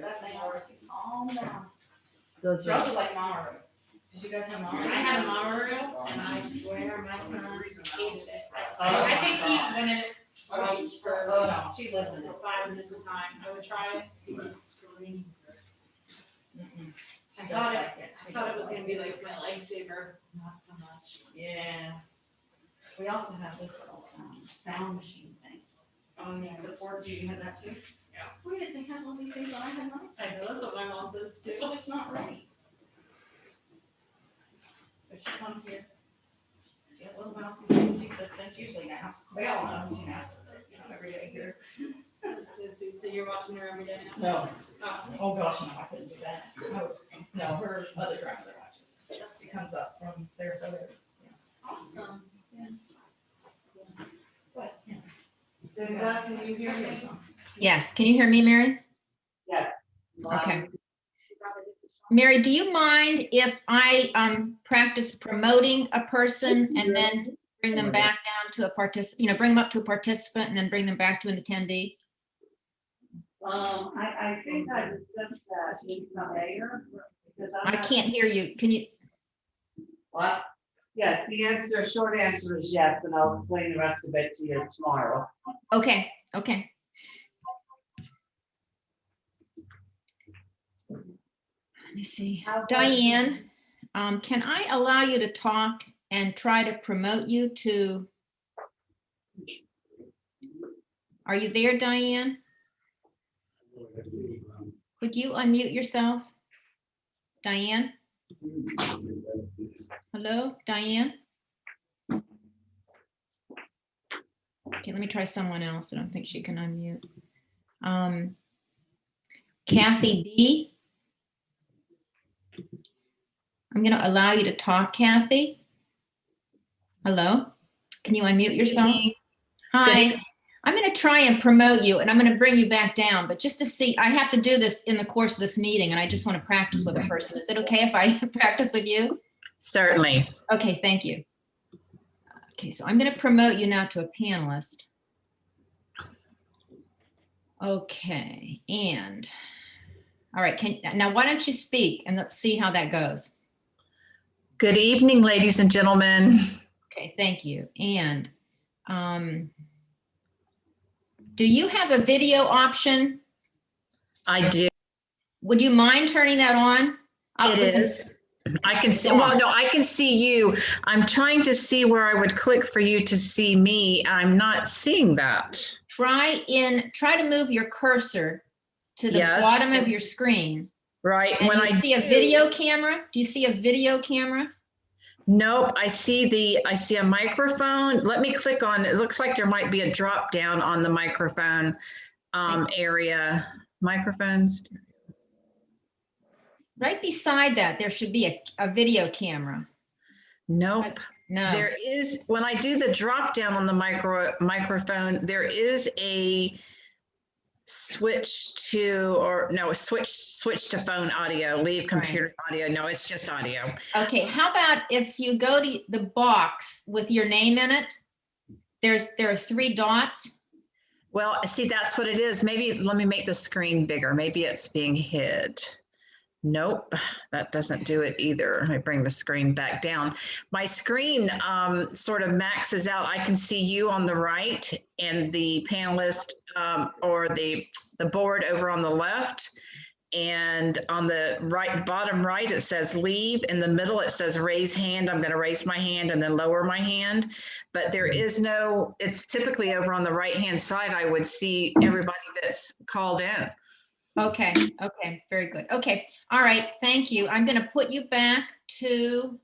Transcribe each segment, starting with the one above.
that thing already. Calm down. Does She also like Mama. Did you guys have Mama? I had a Mama and I swear my son hated it. I think he went in it twice for, Oh, no, she lives in it. for 5 minutes of time. I would try it. He was screaming. Mm-mm. I thought it was gonna be like my lifesaver, not so much. Yeah. We also have this little sound machine thing. Oh, yeah. The board, do you have that too? Yeah. Why did they have all these things? I had mine. I know, that's what my mom says too. So it's not right. But she comes here. She has little mousy thing. She said, that's usually naps. They all know she naps, every day here. So you're watching her every day now? No. Oh. Oh, gosh, no, I couldn't do that. No, her other grandmother watches. She comes up from Sarasota. Awesome. But, yeah. Cinda, can you hear me? Yes, can you hear me, Mary? Yes. Okay. Mary, do you mind if I practice promoting a person and then bring them back down to a participant, bring them up to a participant and then bring them back to an attendee? I think I discussed that with the mayor. because I'm I not- can't hear you. Can you? What? Yes, the short answer is yes, and I'll explain the rest of it to you tomorrow. Okay, okay. Let me see. Diane, can I allow you to talk and try to promote you to? Are you there, Diane? Could you unmute yourself? Diane? Hello, Diane? Okay, let me try someone else. I don't think she can unmute. Kathy B. I'm going to allow you to talk, Kathy. Hello? Can you unmute yourself? Hi. I'm going to try and promote you, and I'm going to bring you back down, but just to see, I have to do this in the course of this meeting, and I just want to practice with a person. Is it okay if I practice with you? Certainly. Okay, thank you. Okay, so I'm going to promote you now to a panelist. Okay, and all right, now why don't you speak and let's see how that goes. Good evening, ladies and gentlemen. Okay, thank you. And do you have a video option? I do. Would you mind turning that on? It is. I can see, well, no, I can see you. I'm trying to see where I would click for you to see me. I'm not seeing that. Try to move your cursor to the Yes. bottom of your screen. Right. And When you see a video camera? Do you see a video camera? Nope. I see a microphone. Let me click on, it looks like there might be a drop down on the microphone area. Microphones. Right beside that, there should be a video camera. Nope. No. There is, when I do the drop down on the microphone, there is a switch to, or no, switch to phone audio, leave computer audio. No, it's just audio. Okay, how about if you go to the box with your name in it, there are 3 dots. Well, see, that's what it is. Maybe let me make the screen bigger. Maybe it's being hid. Nope, that doesn't do it either. Let me bring the screen back down. My screen sort of maxes out. I can see you on the right and the panelist or the board over on the left. And on the right, bottom right, it says leave. In the middle, it says raise hand. I'm going to raise my hand and then lower my hand. But there is no, it's typically over on the right-hand side. I would see everybody that's called in. Okay, okay, very good. Okay, all right, thank you. I'm going to put you back to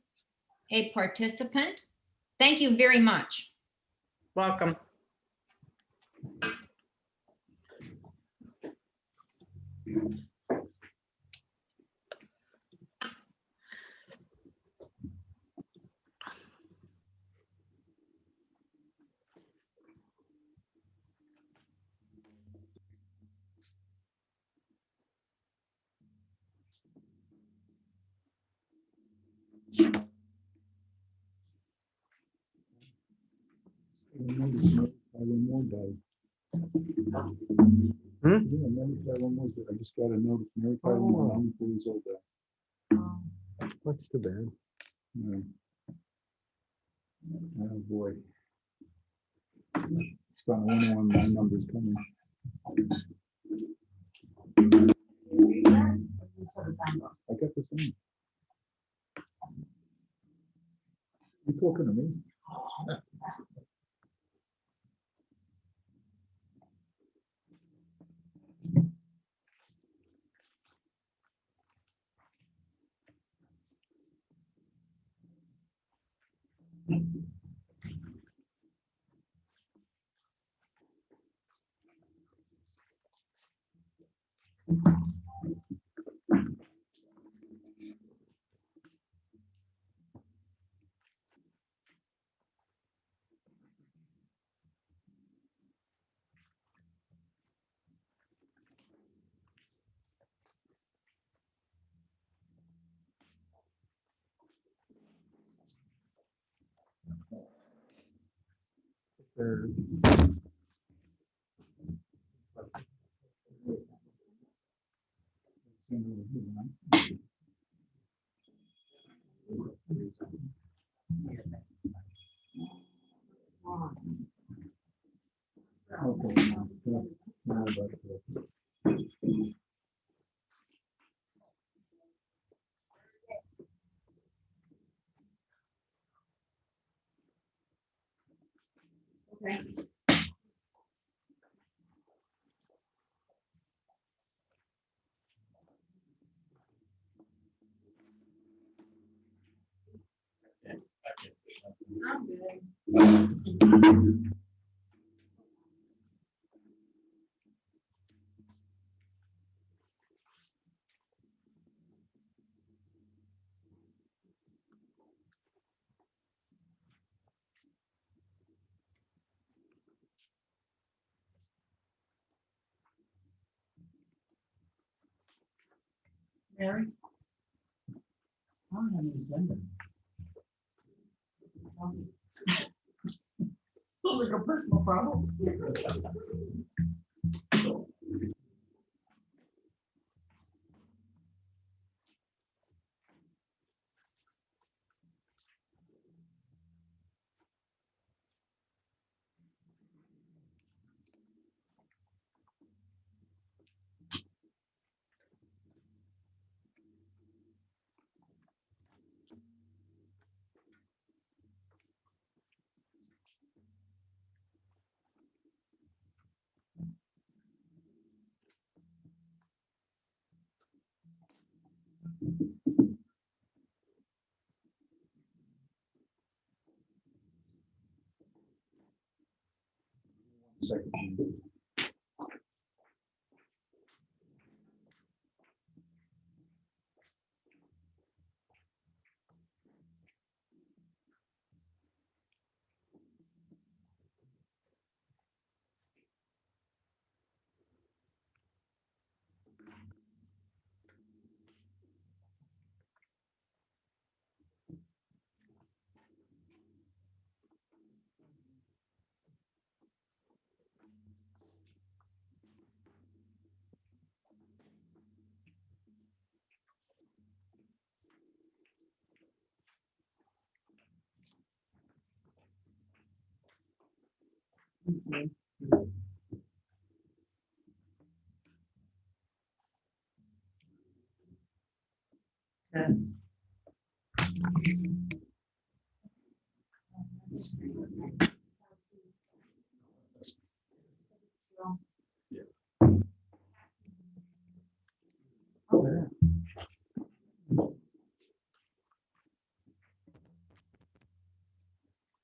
a participant. Thank you very much. Welcome. Yeah, Mary Tyler was there. I just got a notice, Mary Tyler, Oh. 94 years old. That's too bad. Yeah. Oh, boy. It's gonna wonder when my number's coming. I got the same. You talking to me? They're- Okay, now about the- Okay. I'm good. Mary? I don't have any agenda. Sounds like a personal problem. Second. Yes.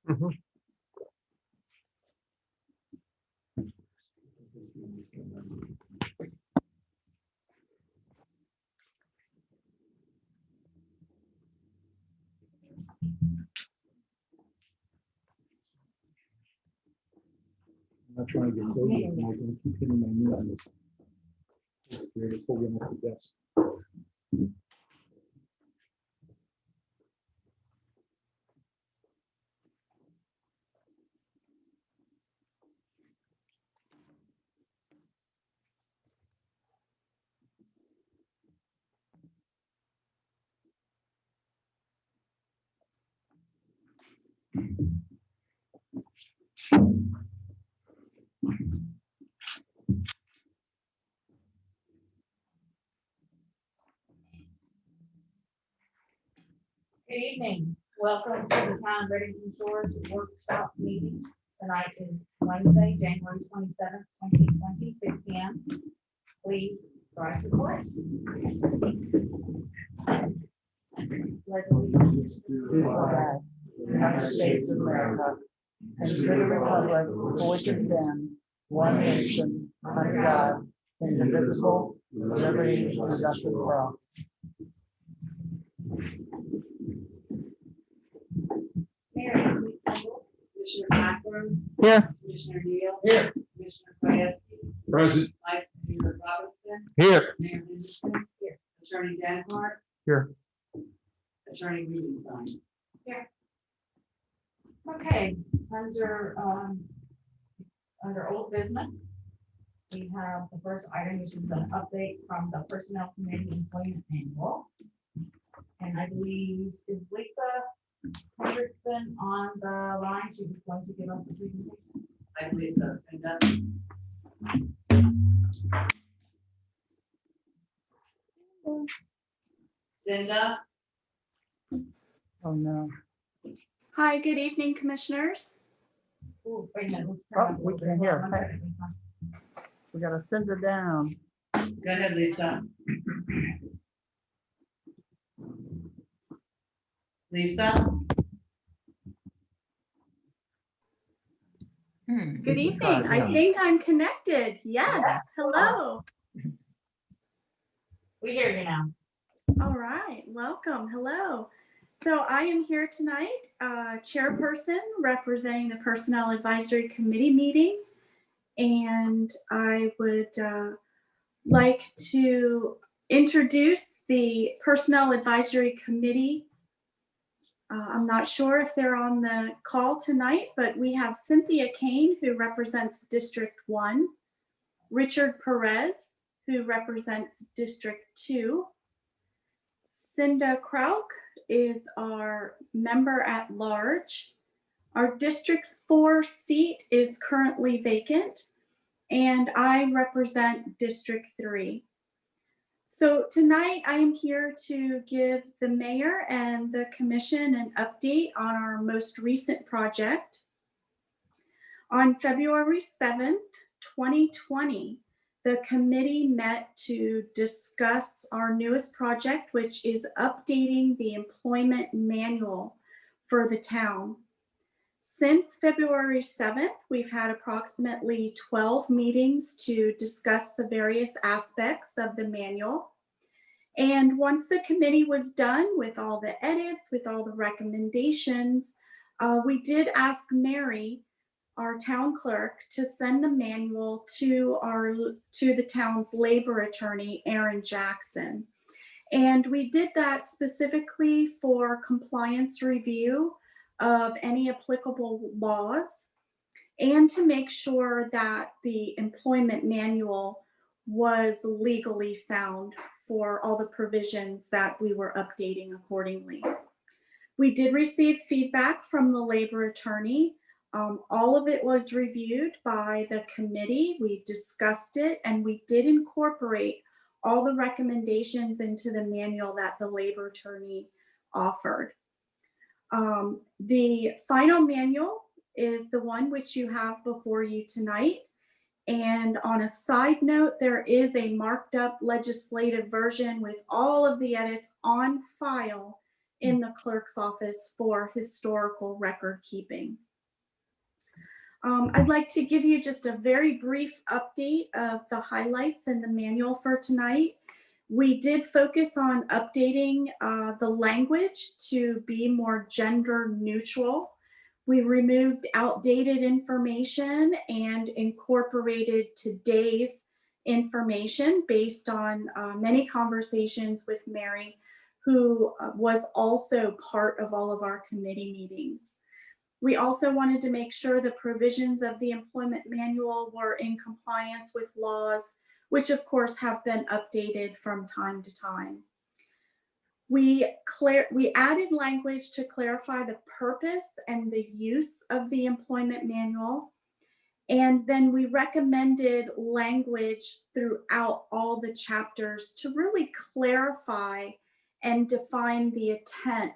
Mhm. I'm not trying to get close, I'm like, I keep hitting my knee on this. It's great, it's holding up the desk. Good evening. Welcome to the Town of Redington Shores Workshop Meeting. Tonight is Wednesday, January 27th, 2020, 6 p.m. Please rise to the pledge. Pledge allegiance to the flag of the United States of America and to the republic for which it stands, one nation, under God, indivisible, with liberty and justice for all. Mary, please call. Commissioner Blackburn. Here. Commissioner Neal. Here. Commissioner Fryerski. Present. Vice Mayor Robinson. Here. Mayor Henderson. Here. Attorney Danhart. Here. Attorney Rubenstein. Okay, under old business, we have the first item, which is an update from the Personnel Committee Employment Manual. And I believe, is Lisa Hendrickson on the line? She was going to give us the presentation. I believe so. Cinda. Cinda. Oh, no. Hi, good evening, Commissioners. Oh, wait a minute, let's Oh, turn up a we little can bit. hear. Hold on, one second. We gotta send her down. Go ahead, Lisa. Lisa. Good evening. I think I'm connected. Yes, hello. We hear you now. All right, welcome, hello. So I am here tonight, chairperson representing the Personnel Advisory Committee meeting. And I would like to introduce the Personnel Advisory Committee. I'm not sure if they're on the call tonight, but we have Cynthia Kane, who represents District 1, Richard Perez, who represents District 2, Cinda Krauk is our member at large. Our District 4 seat is currently vacant, and I represent District 3. So tonight I am here to give the mayor and the commission an update on our most recent project. On February 7th, 2020, the committee met to discuss our newest project, which is updating the employment manual for the town. Since February 7th, we've had approximately 12 meetings to discuss the various aspects of the manual. And once the committee was done with all the edits, with all the recommendations, we did ask Mary, our town clerk, to send the manual to the town's labor attorney, Aaron Jackson. And we did that specifically for compliance review of any applicable laws and to make sure that the employment manual was legally sound for all the provisions that we were updating accordingly. We did receive feedback from the labor attorney. All of it was reviewed by the committee. We discussed it and we did incorporate all the recommendations into the manual that the labor attorney offered. The final manual is the one which you have before you tonight. And on a side note, there is a marked up legislative version with all of the edits on file in the clerk's office for historical record keeping. I'd like to give you just a very brief update of the highlights in the manual for tonight. We did focus on updating the language to be more gender neutral. We removed outdated information and incorporated today's information based on many conversations with Mary, who was also part of all of our committee meetings. We also wanted to make sure the provisions of the employment manual were in compliance with laws, which of course have been updated from time to time. we added language to clarify the purpose and the use of the employment manual. And then we recommended language throughout all the chapters to really clarify and define the intent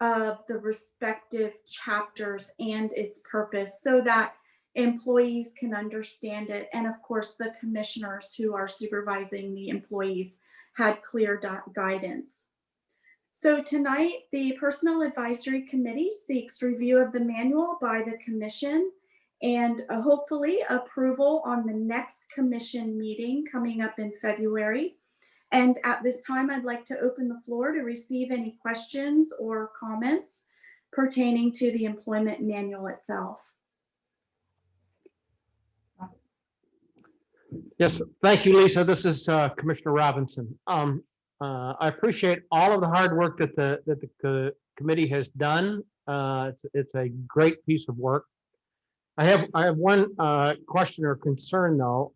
of the respective chapters and its purpose so that employees can understand it. And of course, the commissioners who are supervising the employees had clear guidance. So tonight, the Personnel Advisory Committee seeks review of the manual by the commission and hopefully approval on the next commission meeting coming up in February. And at this time, I'd like to open the floor to receive any questions or comments pertaining to the employment manual itself. Yes, thank you, Lisa. This is Commissioner Robinson. I appreciate all of the hard work that the committee has done. It's a great piece of work. I have one question or concern though,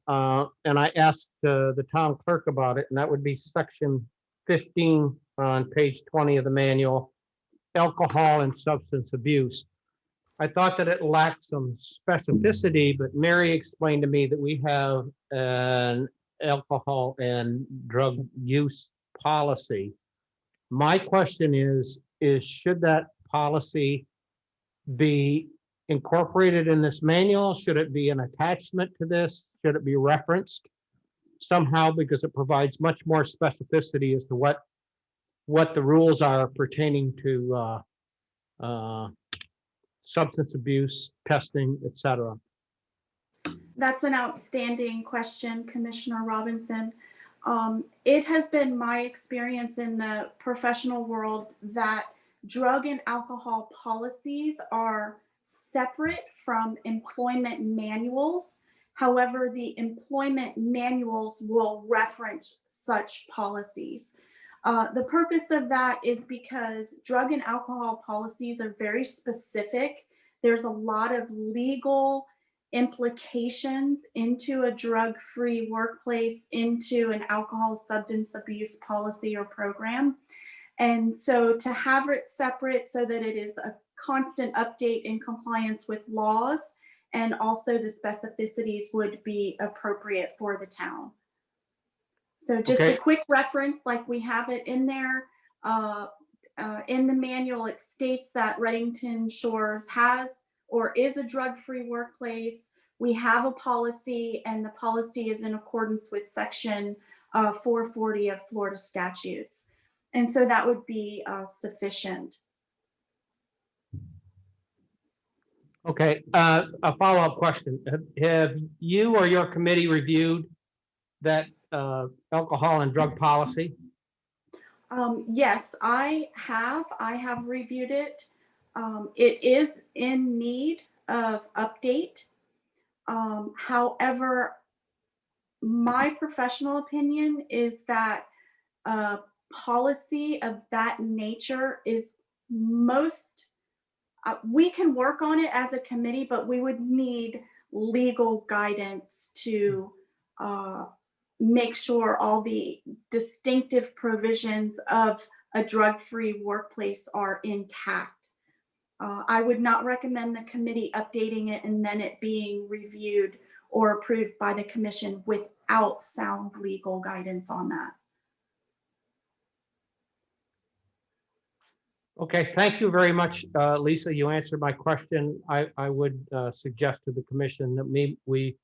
and I asked the town clerk about it, and that would be section 15 on page 20 of the manual, alcohol and substance abuse. I thought that it lacked some specificity, but Mary explained to me that we have an alcohol and drug use policy. My question is should that policy be incorporated in this manual? Should it be an attachment to this? Should it be referenced somehow, because it provides much more specificity as to what the rules are pertaining to substance abuse, testing, etc.? That's an outstanding question, Commissioner Robinson. It has been my experience in the professional world that drug and alcohol policies are separate from employment manuals. However, the employment manuals will reference such policies. The purpose of that is because drug and alcohol policies are very specific. There's a lot of legal implications into a drug-free workplace, into an alcohol substance abuse policy or program. And so to have it separate so that it is a constant update in compliance with laws and also the specificities would be appropriate for the town. So just Okay. a quick reference, like we have it in there. In the manual, it states that Redington Shores has or is a drug-free workplace. We have a policy, and the policy is in accordance with section 440 of Florida statutes. And so that would be sufficient. Okay, a follow-up question. Have you or your committee reviewed that alcohol and drug policy? Yes, I have reviewed it. It is in need of update. However, my professional opinion is that policy of that nature is most, we can work on it as a committee, but we would need legal guidance to make sure all the distinctive provisions of a drug-free workplace are intact. I would not recommend the committee updating it and then it being reviewed or approved by the commission without sound legal guidance on that. Okay, thank you very much, Lisa. You answered my question. I would suggest to the commission that we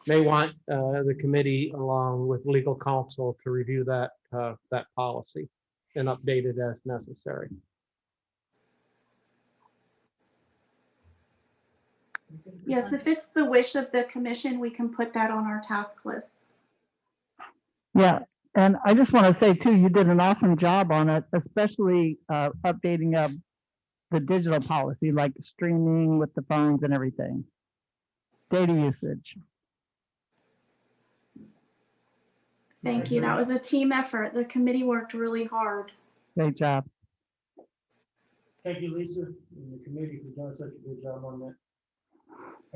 may want the committee along with legal counsel to review that policy and update it as necessary. Yes, if it's the wish of the commission, we can put that on our task list. Yeah, and I just want to say too, you did an awesome job on it, especially updating the digital policy, like streaming with the phones and everything. Data usage. Thank you. That was a team effort. The committee worked really hard. Great job. Thank you, Lisa, and the committee for doing such a good job on that.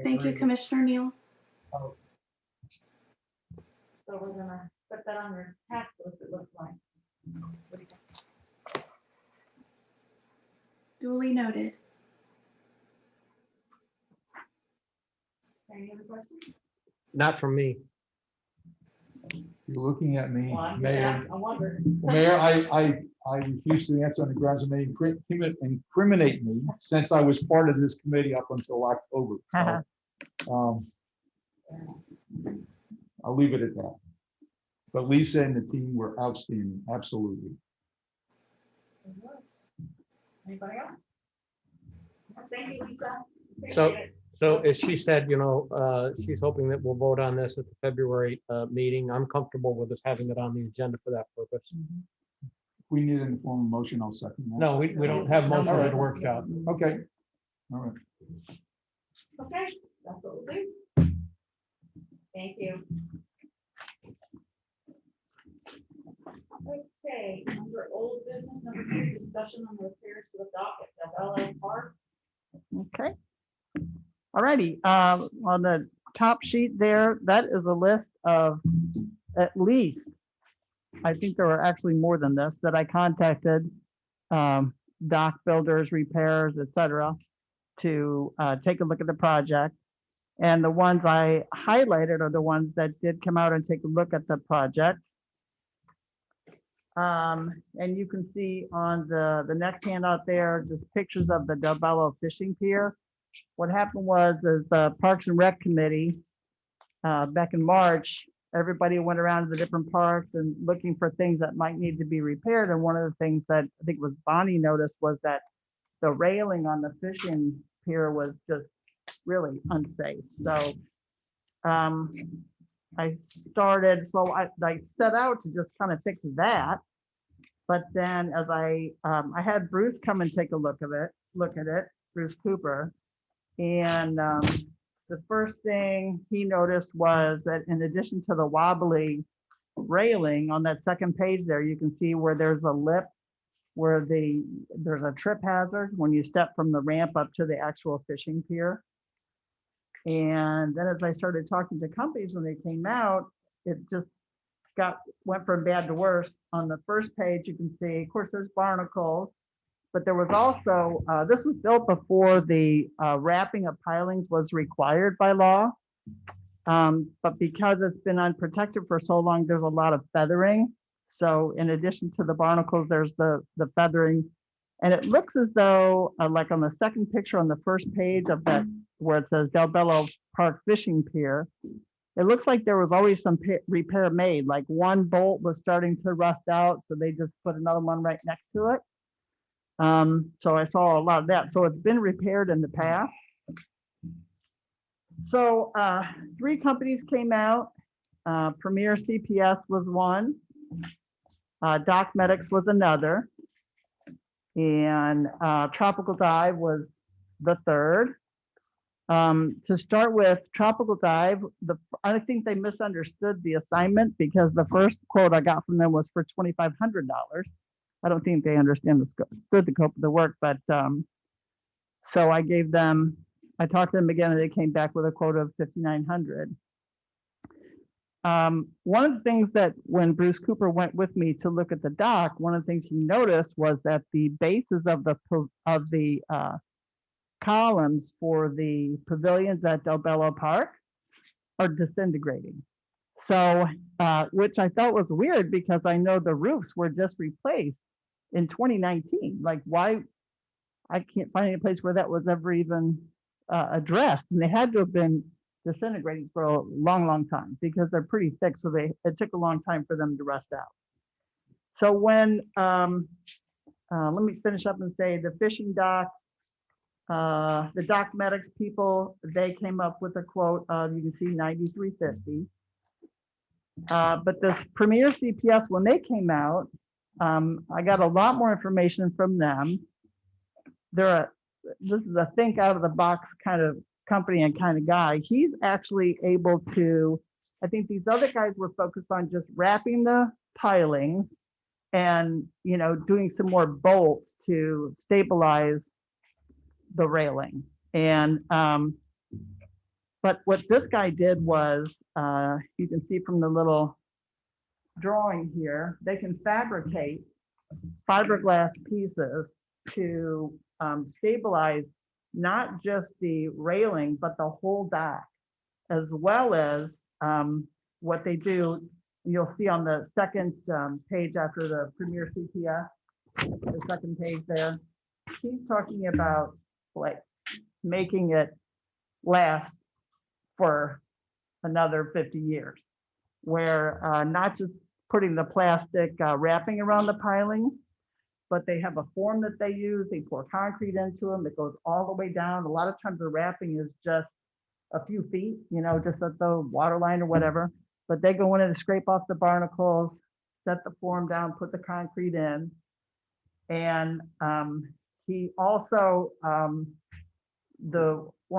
Thank you, Commissioner Neal. So we're gonna put that on your task list, it looks like. What do you think? Duly noted. Any other questions? Not from me. You're looking at me, Well, I'm just Mayor. asking, I wonder. Mayor, I refuse to answer on the grounds that may incriminate me since I was part of this committee up until October. So, I'll leave it at that. But Lisa and the team were outstanding, absolutely. Anybody else? Thank you, Lisa. So, Appreciate it. so as she said, she's hoping that we'll vote on this at the February meeting. I'm comfortable with us having it on the agenda for that purpose. We need it in the form of motion, I'll second that. No, we don't have motion at a workshop. Okay. All right. Okay, that's what we'll do. Thank you. Okay, under old business number 2, discussion on the repairs to the dock at LA Park. Okay. All righty, on the top sheet there, that is a list of at least, I think there were actually more than this, that I contacted dock builders, repairs, et cetera, to take a look at the project. And the ones I highlighted are the ones that did come out and take a look at the project. And you can see on the next handout there, just pictures of the Del Bello fishing pier. What happened was, is the Parks and Rec Committee, back in March, everybody went around to the different parks and looking for things that might need to be repaired. And one of the things that I think was Bonnie noticed was that the railing on the fishing pier was just really unsafe. So I set out to just kind of fix that. But then as I had Bruce come and take a look at it, Bruce Cooper. And the first thing he noticed was that in addition to the wobbly railing on that second page there, you can see where there's a lip where there's a trip hazard when you step from the ramp up to the actual fishing pier. And then as I started talking to companies when they came out, it just went from bad to worse. On the first page, you can see, of course, there's barnacles, but there was also, this was built before the wrapping of pilings was required by law. But because it's been unprotected for so long, there's a lot of feathering. So in addition to the barnacles, there's the feathering. And it looks as though, like on the second picture on the first page of that, where it says Del Bello Park Fishing Pier, it looks like there was always some repair made, like one bolt was starting to rust out, so they just put another one right next to it. So I saw a lot of that. So it's been repaired in the past. So 3 companies came out. Premier CPS was one. Doc Medics was another. And Tropical Dive was the third. To start with, Tropical Dive, I think they misunderstood the assignment because the first quote I got from them was for $2,500. I don't think they understood the scope of the work, but so I talked to them again and they came back with a quote of $5,900. One of the things that when Bruce Cooper went with me to look at the dock, one of the things he noticed was that the bases of the columns for the pavilions at Del Bello Park are disintegrating. So, which I thought was weird because I know the roofs were just replaced in 2019. Like, why? I can't find any place where that was ever even addressed. And they had to have been disintegrating for a long, long time because they're pretty thick. So it took a long time for them to rust out. So when, let me finish up and say the fishing dock, the Dock Medics people, they came up with a quote of, you can see $9,350. But this Premier CPS, when they came out, I got a lot more information from them. This is a think out of the box kind of company and kind of guy. He's actually able to, I think these other guys were focused on just wrapping the pilings and, doing some more bolts to stabilize the railing. And but what this guy did was, you can see from the little drawing here, they can fabricate fiberglass pieces to stabilize not just the railing, but the whole dock, as well as what they do, you'll see on the second page after the Premier CPF, the second page there, he's talking about like making it last for another 50 years, where not just putting the plastic wrapping around the pilings, but they have a form that they use. They pour concrete into them. It goes all the way down. A lot of times the wrapping is just a few feet, just at the water line or whatever. But they go in and scrape off the barnacles, set the form down, put the concrete in. And he also, one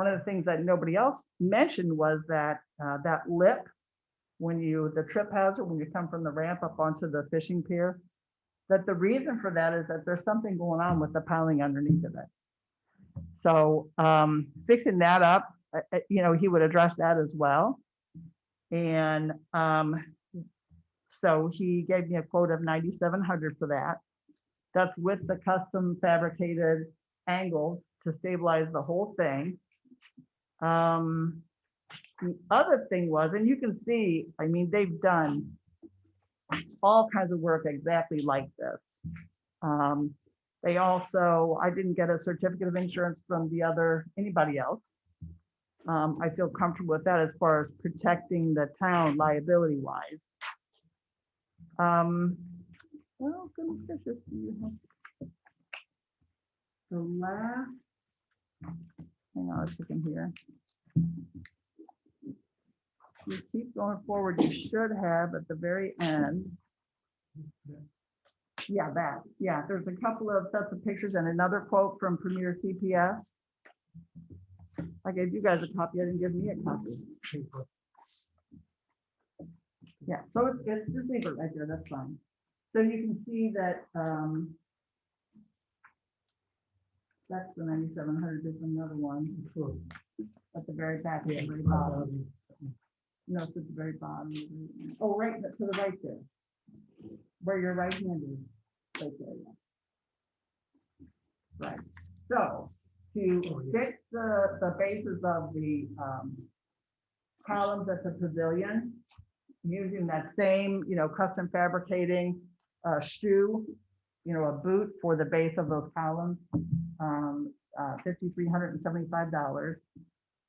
of the things that nobody else mentioned was that that lip, the trip hazard, when you come from the ramp up onto the fishing pier, that the reason for that is that there's something going on with the piling underneath of it. So fixing that up, he would address that as well. And so he gave me a quote of $9,700 for that. That's with the custom fabricated angles to stabilize the whole thing. The other thing was, and you can see, I mean, they've done all kinds of work exactly like this. They also, I didn't get a certificate of insurance from anybody else. I feel comfortable with that as far as protecting the town liability wise. Well, goodness gracious, do you have the last, hang on a second here. You keep going forward, you should have at the very end. Yeah, there's a couple of sets of pictures and another quote from Premier CPF. I gave you guys a copy, I didn't give me a copy. Yeah, so it's just leave it right there, that's fine. So you can see that that's the 9,700, there's another one at the very back, at the very bottom. No, it's at the very bottom. Oh, right, to the right there, where your right hand is, right there. Yeah. Right, so to fix the bases of the columns at the pavilion, using that same, custom fabricating shoe, a boot for the base of those columns, $5,375.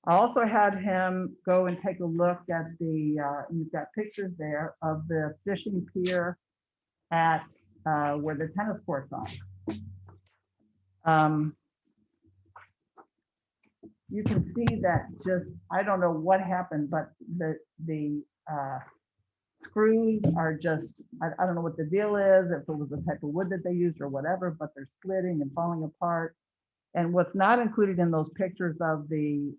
I also had him go and take a look at you've got pictures there of the fishing pier at where the tennis courts are. You can see that I don't know what happened, but the screws are just, I don't know what the deal is, if it was the type of wood that they used or whatever, but they're splitting and falling apart. And what's not included in those pictures of the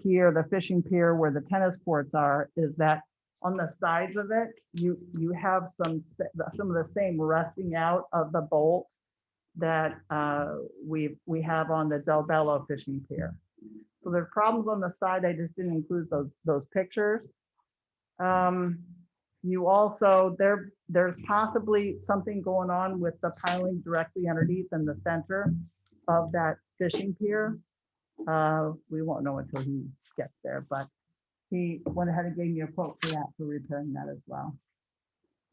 pier, the fishing pier where the tennis courts are, is that on the sides of it, you have some of the same rusting out of the bolts that we have on the Del Bello fishing pier. So there's problems on the side. I just didn't include those pictures. You also, there's possibly something going on with the piling directly underneath in the center of that fishing pier. We won't know until he gets there, but he went ahead and gave me a quote for that, for repairing that as well.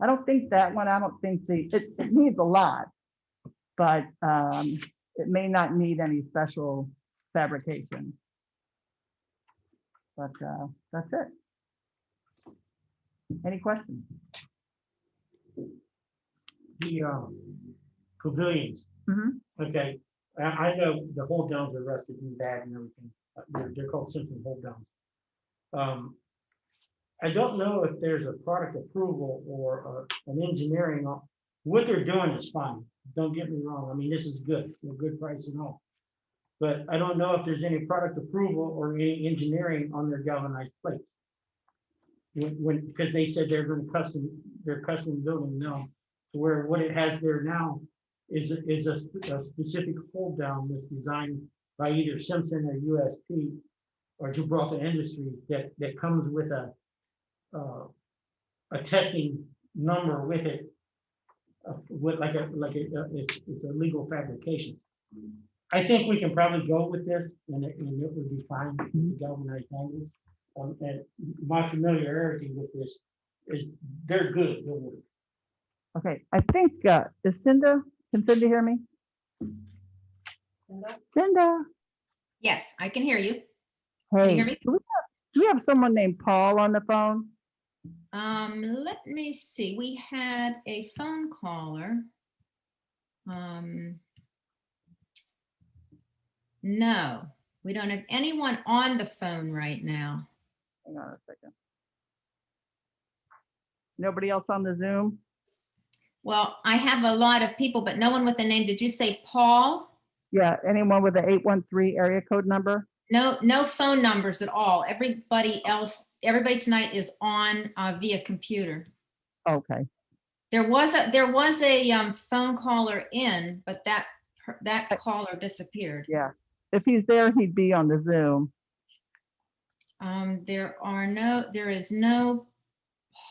I don't think that one, it needs a lot, but it may not need any special fabrication. But that's it. Any questions? The pavilions. Mm-hmm. Okay, I know the hold downs are rusted and bad and everything. They're called simple hold downs. I don't know if there's a product approval or an engineering. What they're doing is fine. Don't get me wrong. I mean, this is good. A good price and all. But I don't know if there's any product approval or any engineering on their galvanized plates. Because they said they're custom building now, to where what it has there now is a specific hold down that's designed by either Simpson or USP or Gibraltar Industries that comes with a testing number with it with it's a legal fabrication. I think we can probably go with this and it would be fine with the galvanized angles. And my familiarity with this is they're good. They'll work. Okay, I think, is Cinda, can Cinda hear me? Cinda, Yes, I can hear you. Can you hey, hear me? do we have someone named Paul on the phone? Let me see. We had a phone caller. No, we don't have anyone on the phone right now. Hang on a second. Nobody else on the Zoom? Well, I have a lot of people, but no one with a name. Did you say Paul? Yeah, anyone with the 813 area code number? No, no phone numbers at all. Everybody tonight is on via computer. Okay, There was a phone caller in, but that caller disappeared. yeah. If he's there, he'd be on the Zoom. There is no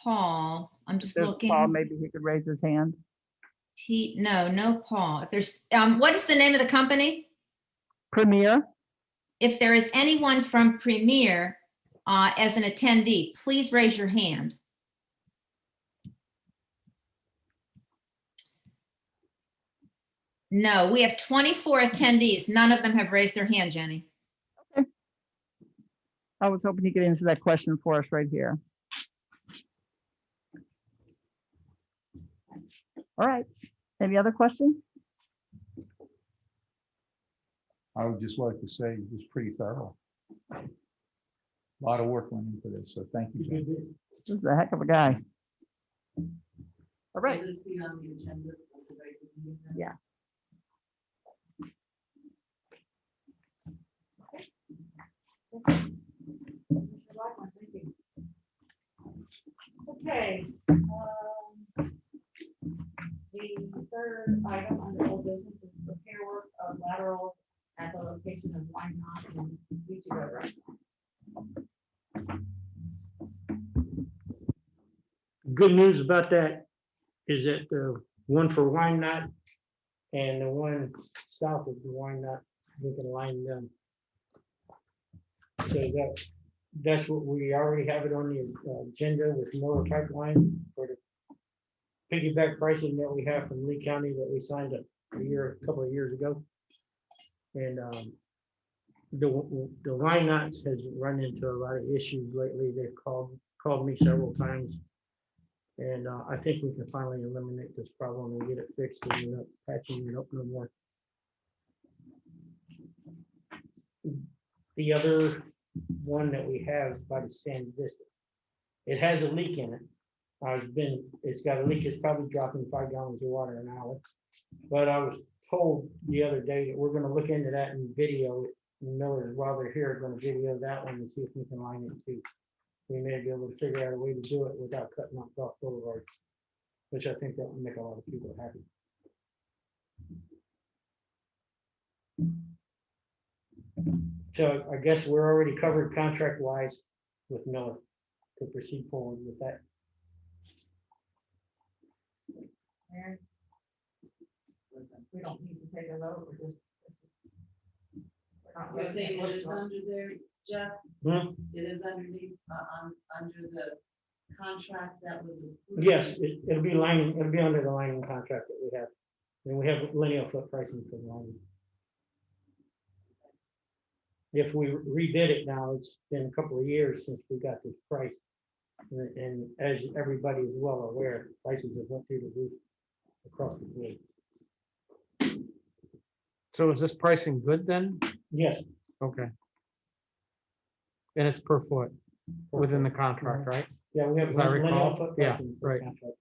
Paul. I'm just If there's looking. Paul, maybe he could raise his hand. Pete, no Paul. If there's, what is the name of the company? Premier? If there is anyone from Premier as an attendee, please raise your hand. No, we have 24 attendees. None of them have raised their hand, Jenny. I was hoping he could answer that question for us right here. All right, any other questions? I would just like to say it was pretty thorough. A lot of work went into this, so thank you, Jim. This is a heck of a guy. All right. Yeah. Okay. The third item under old business is repair work of lateral at the location of Wynot and Beachy Road. Good news about that is that the one for Wynot and the one south of the Wynot, we can line them. So that's what we already have it on the agenda with Miller Pipeline for the piggyback pricing that we have from Lee County that we signed a couple of years ago. And the Wynots has run into a lot of issues lately. They've called me several times. And I think we can finally eliminate this problem and get it fixed and we're not patching it up no more. The other one that we have by the Sandy District, it has a leak in it. It's got a leak. It's probably dropping 5 gallons of water an hour. But I was told the other day that we're going to look into that and video it. Miller, while they're here, going to video that one and see if we can line it too. We may be able to figure out a way to do it without cutting off Gulf Boulevard, which I think that would make a lot of people happy. So I guess we're already covered contract-wise with Miller to proceed forward with that. Aaron? Listen, we don't need to take a vote, we're just. You're saying it is under there, Jeff? Hmm? It is underneath, under the contract that was approved? Yes, it'll be under the lining contract that we have. And we have linear foot pricing for the lining. If we rebid it now, it's been a couple of years since we got this price. And as everybody is well aware, prices have went through the roof across the board. So is this pricing good then? Yes. Okay. And it's per foot within the contract, right? Yeah, we have. As I linear recall, foot yeah, pricing for right. contract.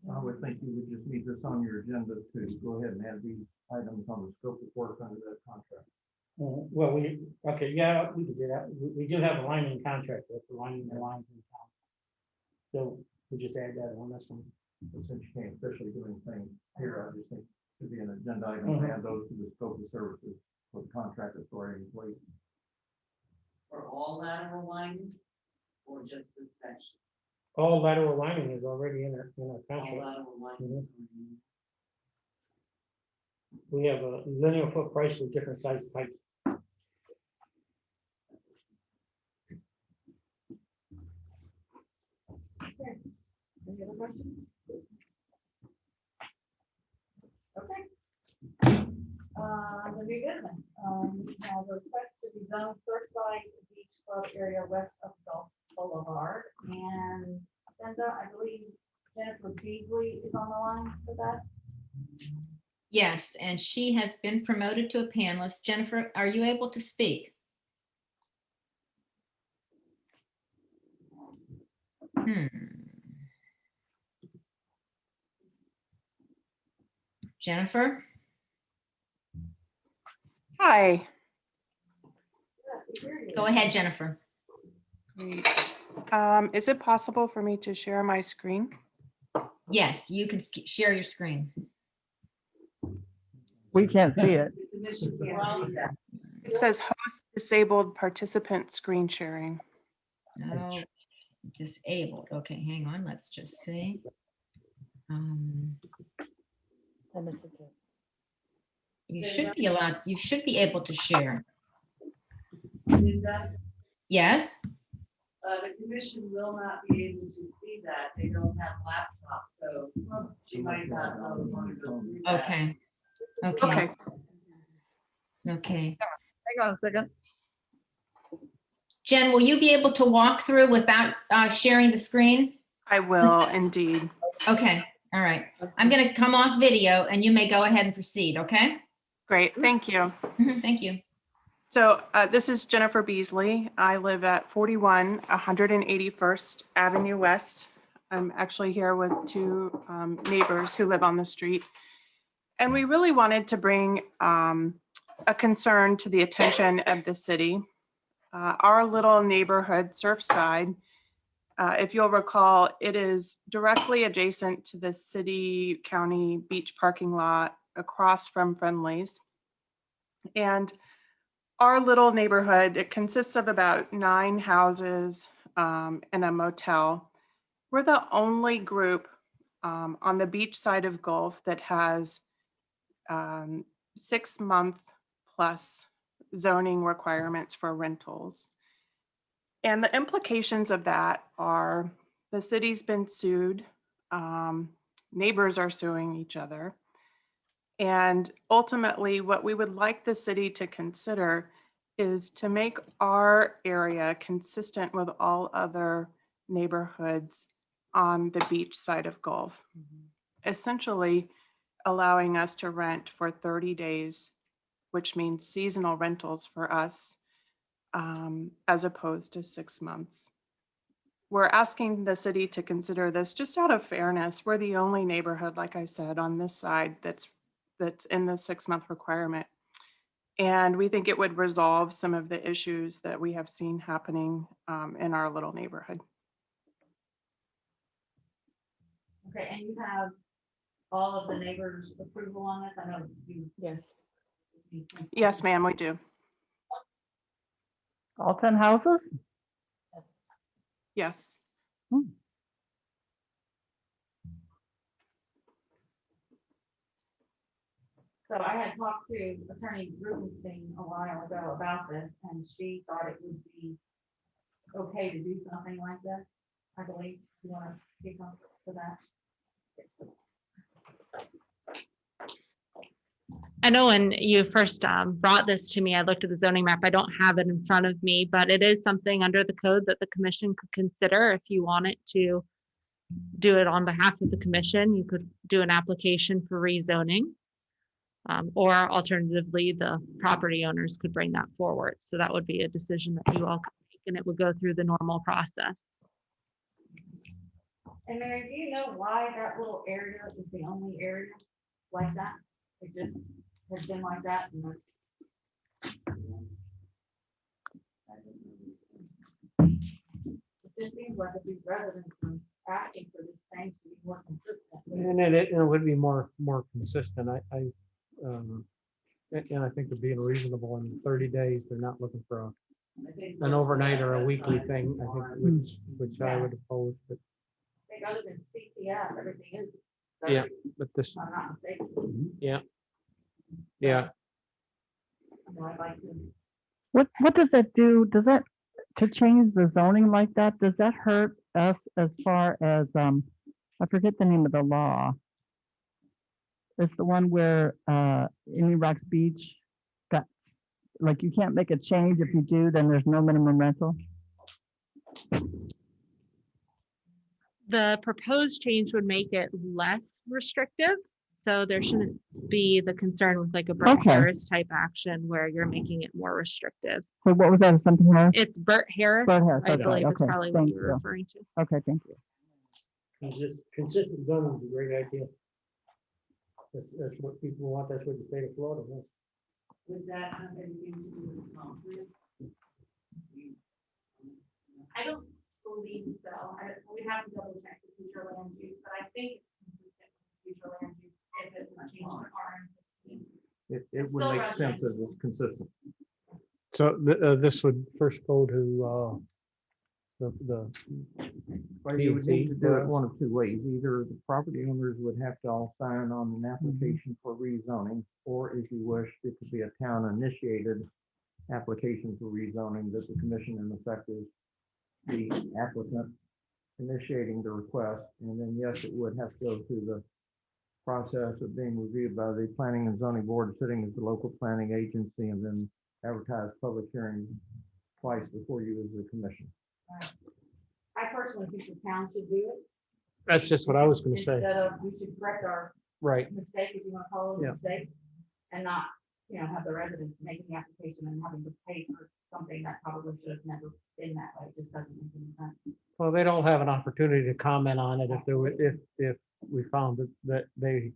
I would think you would just need this on your agenda to go ahead and add these items on the scope of work under that contract. Well, we could do that. We do have a lining contract with the lining the lines in town. So we just add that on this one. But since you can't officially do anything here, I just think it should be an agenda item to add those to the scope of services for the contract that's already in place. For all lateral lines or just this section? All lateral lining is already in our All contract. lateral lines. We have a linear foot price with different size pipes. Any other questions? Okay. The new business, we have a request to be zoned Surfside Beach Club area west of Gulf Boulevard. And Brenda, I believe Jennifer Beasley is on the line for that. Yes, and she has been promoted to a panelist. Jennifer, are you able to speak? Jennifer? Hi. Go ahead, Jennifer. Great. Is it possible for me to share my screen? Yes, you can share your screen. We can't see it. The commission can't see that. It says host disabled participant screen sharing. No, disabled. Okay, hang on. Let's just see. You should be allowed, you should be able to share. Linda, Yes? the commission will not be able to see that. They don't have laptops, so she might not want to go through that. Okay. Okay. Okay, Okay. Hang on a second. Jen, will you be able to walk through without sharing the screen? I will indeed. Okay. All right. I'm going to come off video and you may go ahead and proceed. Okay. Great, thank you. Thank you. So this is Jennifer Beasley. I live at 41 181st Avenue West. I'm actually here with two neighbors who live on the street. And we really wanted to bring a concern to the attention of the city. Our little neighborhood, Surfside, if you'll recall, it is directly adjacent to the city county beach parking lot across from Friendly's. And our little neighborhood, it consists of about 9 houses and a motel. We're the only group on the beach side of Gulf that has 6-month plus zoning requirements for rentals. And the implications of that are the city's been sued, neighbors are suing each other. And ultimately, what we would like the city to consider is to make our area consistent with all other neighborhoods on the beach side of Gulf. Essentially allowing us to rent for 30 days, which means seasonal rentals for us, as opposed to 6 months. We're asking the city to consider this just out of fairness. We're the only neighborhood, like I said, on this side that's in the 6-month requirement. And we think it would resolve some of the issues that we have seen happening in our little neighborhood. Okay, and you have all of the neighbors' approval on this? I know you. Yes. Yes, ma'am, we do. All 10 houses? Yes. So I had talked to Attorney Rubenstein a while ago about this, and she thought it would be okay to do something like this. I believe you want to speak on to that. I know when you first brought this to me, I looked at the zoning map. I don't have it in front of me, but it is something under the code that the commission could consider. If you wanted to do it on behalf of the commission, you could do an application for rezoning. Or alternatively, the property owners could bring that forward. So that would be a decision that you all could make, and it would go through the normal process. And Mary, do you know why that little area is the only area like that? It just has been like that. It just seems like if these residents are asking for this change to be more consistent. And it would be more consistent. And I think they're being reasonable in 30 days. They're not looking for an overnight or a weekly thing, I think, which I would oppose. But think other than CTF, everything is. Yeah, but this, If I'm not mistaken. yeah. I know I'd like to. What does that do? Does that, to change the zoning like that, does that hurt us as far as, I forget the name of the law. It's the one where, Indian Rocks Beach got, like, you can't make a change. If you do, then there's no minimum rental. The proposed change would make it less restrictive. So there shouldn't be the concern with like a Bert Okay. Harris type action where you're making it more restrictive. So what was that, something else? It's Bert Harris, Bert Harris, I okay, believe is okay, probably what thank you were you. referring to. Okay, thank you. Consistent zoning is a great idea. That's what people want, that's what the state of Florida wants. Would that have anything to do with conflict? I don't believe so. We'd have to double check the future land use, but I think it's consistent with future land use if it's not changed to RM. It It's would still make sense if residential. it's consistent. So this would first go to the Well, you would need to do it P&Z, one of two ways. Either the property owners would have to all sign on an application for rezoning, or if you wish, it could be a town initiated application for rezoning that the commission in effect is the applicant initiating the request. And then, yes, it would have to go through the process of being reviewed by the planning and zoning board, sitting as the local planning agency, and then advertise public hearings twice before you as the commission. I personally think the town should do it. that's just what I was gonna say, Instead of, we should correct our right? mistake, if you want to call it Yeah. a mistake, and not, have the residents making the application and having to pay for something that probably should have never been that way. It just doesn't make any sense. Well, they don't have an opportunity to comment on it if there were, if we found that they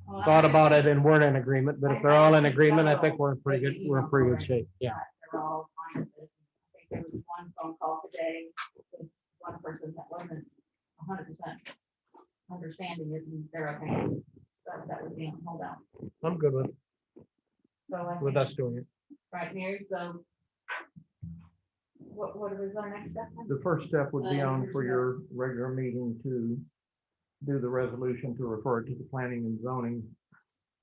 Well, thought I about it understand and weren't in agreement, but if they're all in agreement, I think we're in pretty good shape, yeah. that they're all fine with it. I think there was one phone call today with one person that wasn't 100% understanding it, and they're okay. So that was being hold out. I'm good with So I with think- us doing it. Right, Mary, so what is our next step? then? The first step would be on for your regular meeting to do the resolution to refer it to the planning and zoning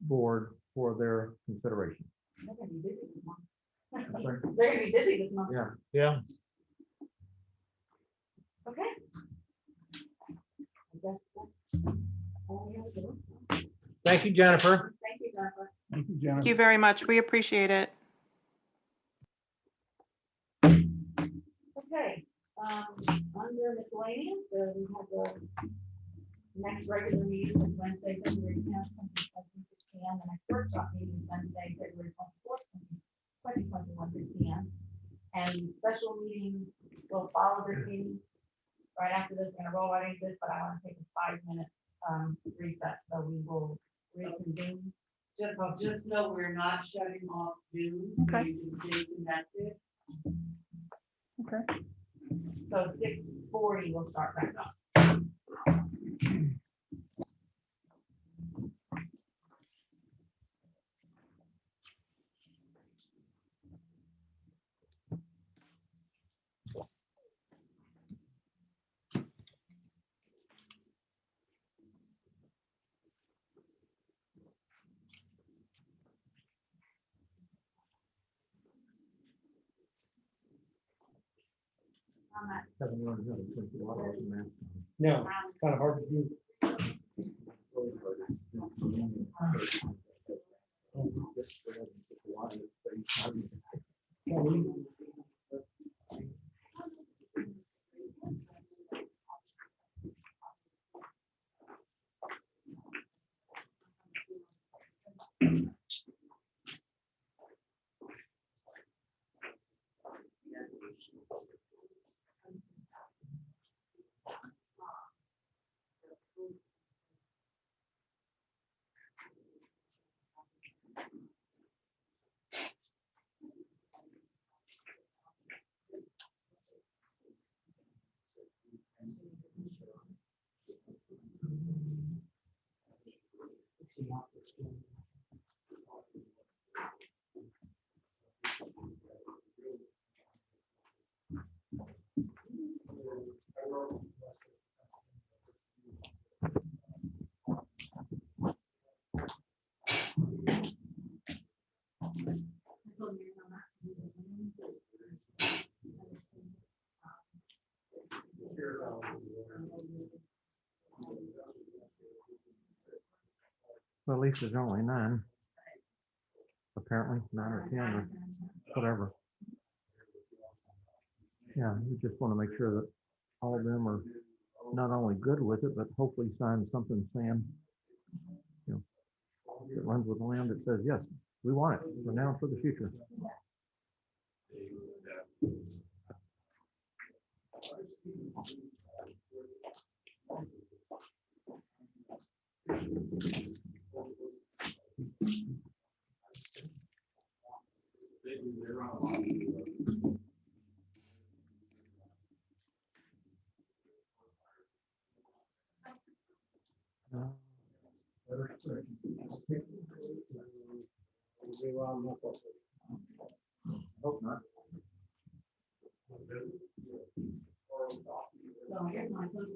board for their consideration. They're gonna be busy this month. Sorry? They're gonna be busy this month. Yeah. Yeah. Okay. I guess that's all we have to do. Thank you, Jennifer. Thank you, Jennifer. Thank you, Thank Jennifer. you very much. We appreciate it. Okay, under miscellaneous, we have the next regular meeting is Wednesday, February 10th, 6 p.m. The next workshop meeting is Wednesday, February 24th, 2021, 6 p.m. And special meeting will follow this meeting. Right after this, we're gonna roll right into this, but I want to take a 5-minute reset, so we will reconvene. Just know we're not shutting off Zoom, so Okay. you can stay connected. So 6:40, we'll start back up. Haven't learned how to drink water with a mask on. No, it's kind of hard to do. Well, at least there's only 9. Apparently, 9 or 10 or whatever. Yeah, we just want to make sure that all of them are not only good with it, but hopefully sign something saying, you know, it runs with the land that says, yes, we want it for now and for the future. Hope not. So here's my phone.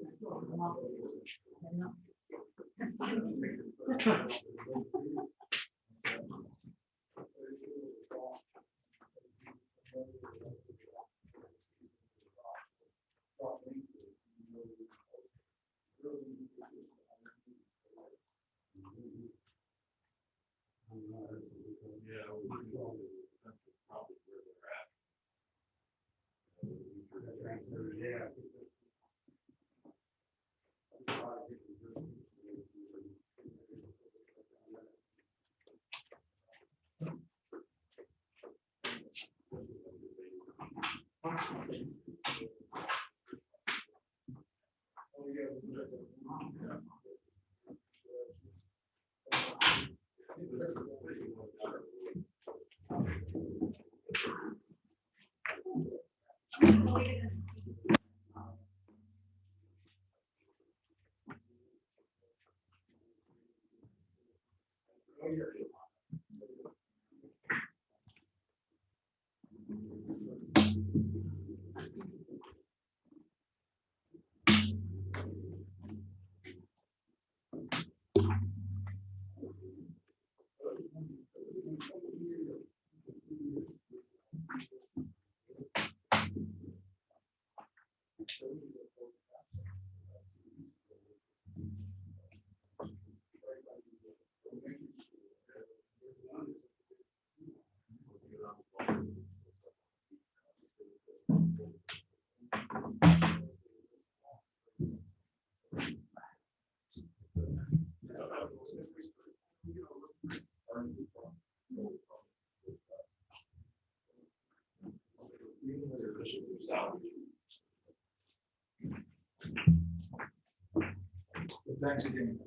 Thanks again.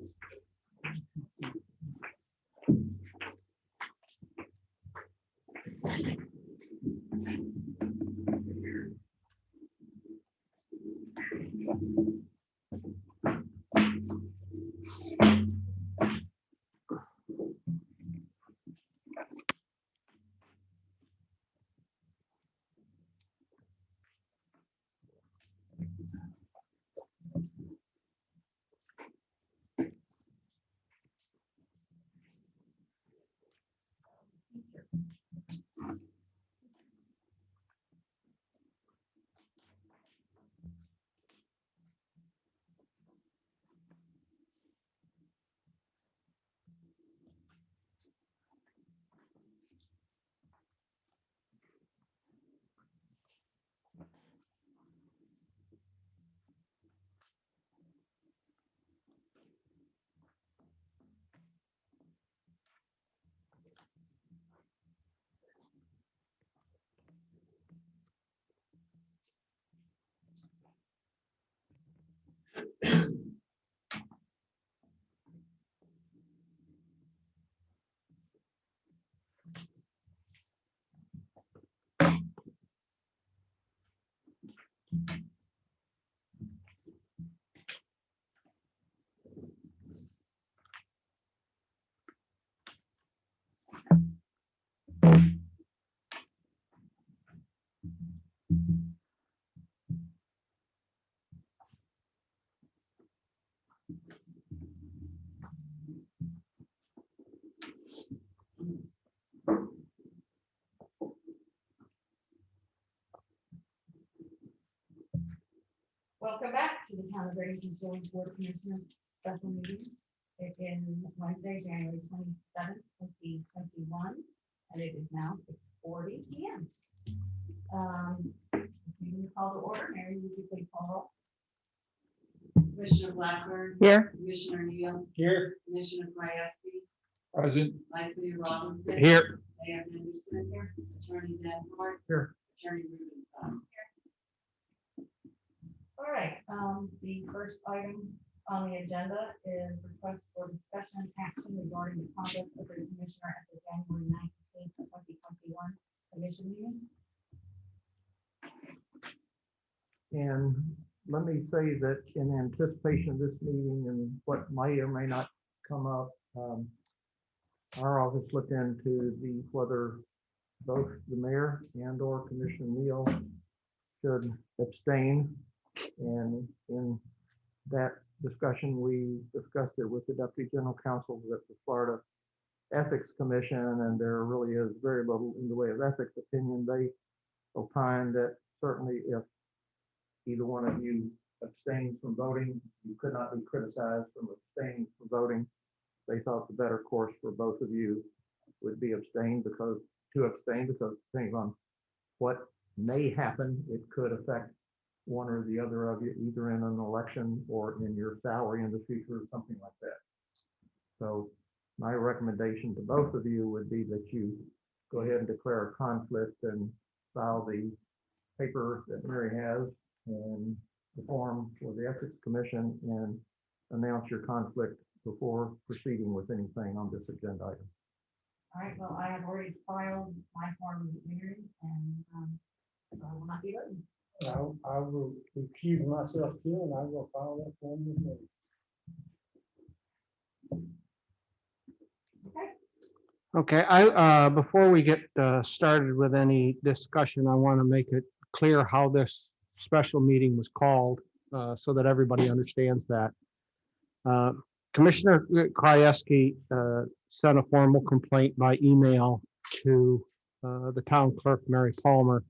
Welcome back to the Town of Redington Board of Commissioners special meeting. It is Wednesday, January 27th, 2021, and it is now 6:40 p.m. Meeting call to order. Mary, would you please call roll? Commissioner Blackburn. Here. Commissioner Neal. Here. Commissioner Krajewski. Present. Vice Mayor Robinson. Here. Mayor Henderson. Here. Attorney Danforth. Here. Attorney Rubenstein. All right, the first item on the agenda is request for discussion and action regarding the conduct of the commissioner at the January 19th, 2021 commission meeting. And let me say that in anticipation of this meeting and what may or may not come up, our office looked into whether both the mayor and or Commissioner Neal should abstain. And in that discussion, we discussed it with the Deputy General Counsel at the Florida Ethics Commission, and there really is very little in the way of ethics opinion. They opined that certainly if either one of you abstains from voting, you could not be criticized from abstaining from voting. They thought the better course for both of you would be to abstain because depending on what may happen, it could affect one or the other of you, either in an election or in your salary in the future or something like that. So my recommendation to both of you would be that you go ahead and declare a conflict and file the paper that Mary has and the form for the Ethics Commission and announce your conflict before proceeding with anything on this agenda item. All right, well, I have already filed my form with Mary, and so I will not be voting. I will recuse myself too, and I will file that form with me. Okay, before we get started with any discussion, I want to make it clear how this special meeting was called so that everybody understands that. Commissioner Krajewski sent a formal complaint by email to the town clerk, Mary Palmer.